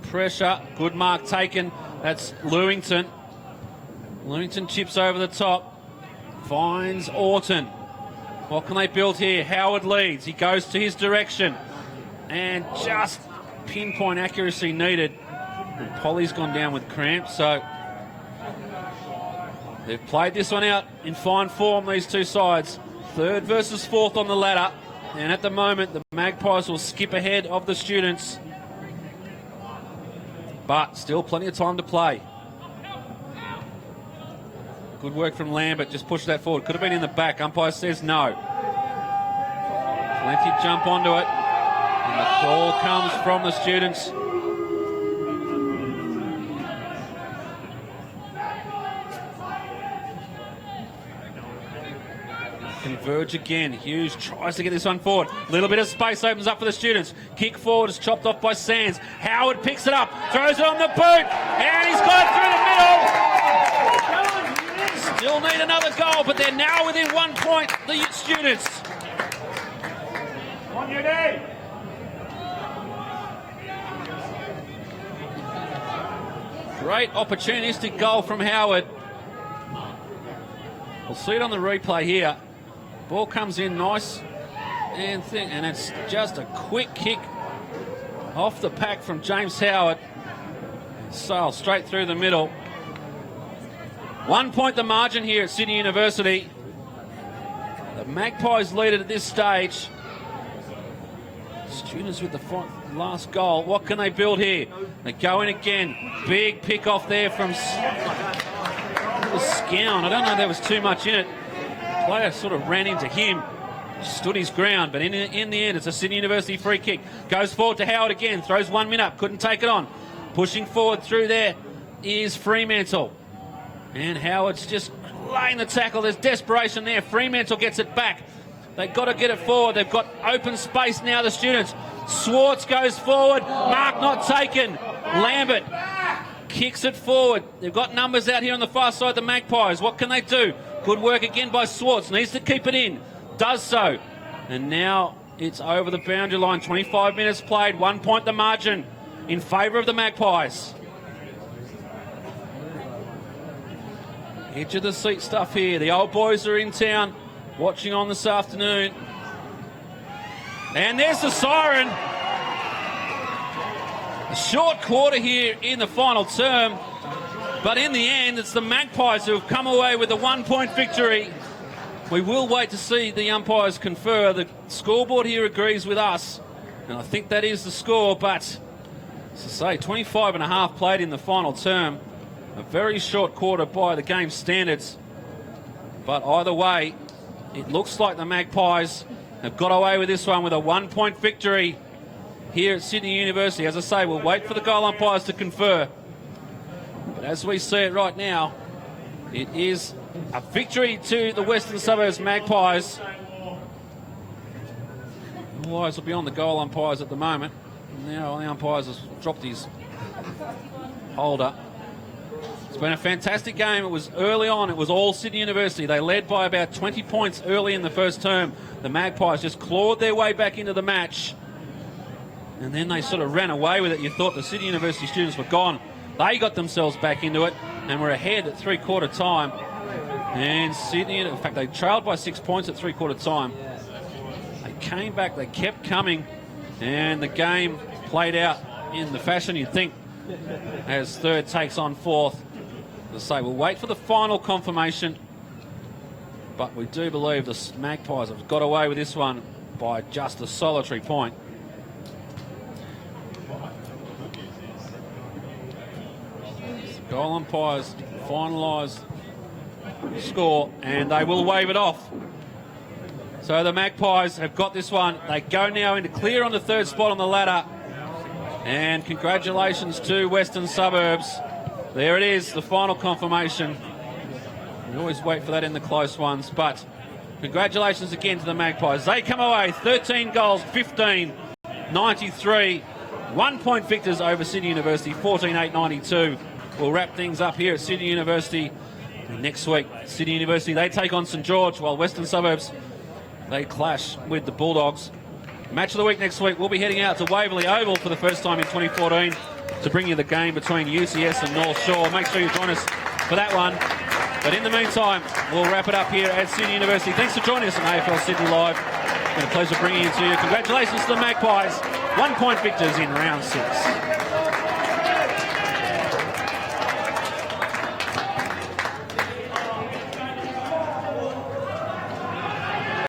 pressure. Good mark taken. That's Lewington. Lewington chips over the top. Finds Orton. What can they build here? Howard leads. He goes to his direction. And just pinpoint accuracy needed. And Polly's gone down with cramp, so They've played this one out in fine form, these two sides. Third versus fourth on the ladder. And at the moment, the Magpies will skip ahead of the Students. But still plenty of time to play. Good work from Lambert, just pushed that forward. Could have been in the back. Umpire says no. Plenty jump onto it. And the call comes from the Students. Converge again. Hughes tries to get this one forward. Little bit of space opens up for the Students. Kick forward is chopped off by Sands. Howard picks it up, throws it on the boot, and he's got it through the middle. Still need another goal, but they're now within 1 point, the Students. On your knee. Great opportunistic goal from Howard. We'll see it on the replay here. Ball comes in nice and thin, and it's just a quick kick off the pack from James Howard. Sail straight through the middle. 1 point the margin here at Sydney University. The Magpies lead it at this stage. Students with the last goal. What can they build here? They go in again. Big pick off there from Scown. I don't know if there was too much in it. Player sort of ran into him, stood his ground, but in the end it's a Sydney University free kick. Goes forward to Howard again, throws 1 minute up, couldn't take it on. Pushing forward through there is Fremantle. And Howard's just laying the tackle. There's desperation there. Fremantle gets it back. They've got to get it forward. They've got open space now, the Students. Swartz goes forward. Mark not taken. Lambert kicks it forward. They've got numbers out here on the far side, the Magpies. What can they do? Good work again by Swartz. Needs to keep it in. Does so. And now it's over the boundary line. 25 minutes played. 1 point the margin in favour of the Magpies. Edge of the seat stuff here. The old boys are in town watching on this afternoon. And there's the siren. A short quarter here in the final term. But in the end, it's the Magpies who have come away with a 1 point victory. We will wait to see the umpires confer. The scoreboard here agrees with us. And I think that is the score. But, as I say, 25 and a half played in the final term. A very short quarter by the game standards. But either way, it looks like the Magpies have got away with this one with a 1 point victory here at Sydney University. As I say, we'll wait for the goal umpires to confer. But as we see it right now, it is a victory to the Western Suburbs Magpies. All eyes will be on the goal umpires at the moment. Now the umpires has dropped his holder. It's been a fantastic game. It was early on. It was all Sydney University. They led by about 20 points early in the first term. The Magpies just clawed their way back into the match. And then they sort of ran away with it. You thought the Sydney University Students were gone. They got themselves back into it and were ahead at three-quarter time. And Sydney, in fact, they trailed by 6 points at three-quarter time. They came back. They kept coming. And the game played out in the fashion you'd think as third takes on fourth. As I say, we'll wait for the final confirmation. But we do believe the Magpies have got away with this one by just a solitary point. Goal umpires finalise the score and they will wave it off. So the Magpies have got this one. They go now into clear on the third spot on the ladder. And congratulations to Western Suburbs. There it is, the final confirmation. We always wait for that in the close ones, but congratulations again to the Magpies. They come away 13 goals, 15, 93. 1 point victors over Sydney University, 14-8-92. We'll wrap things up here at Sydney University. And next week, Sydney University, they take on St George, while Western Suburbs, they clash with the Bulldogs. Match of the week next week, we'll be heading out to Waverley Oval for the first time in 2014 to bring you the game between UCS and North Shore. Make sure you join us for that one. But in the meantime, we'll wrap it up here at Sydney University. Thanks for joining us on AFL Sydney Live. It's been a pleasure bringing it to you. Congratulations to the Magpies. 1 point victors in round 6.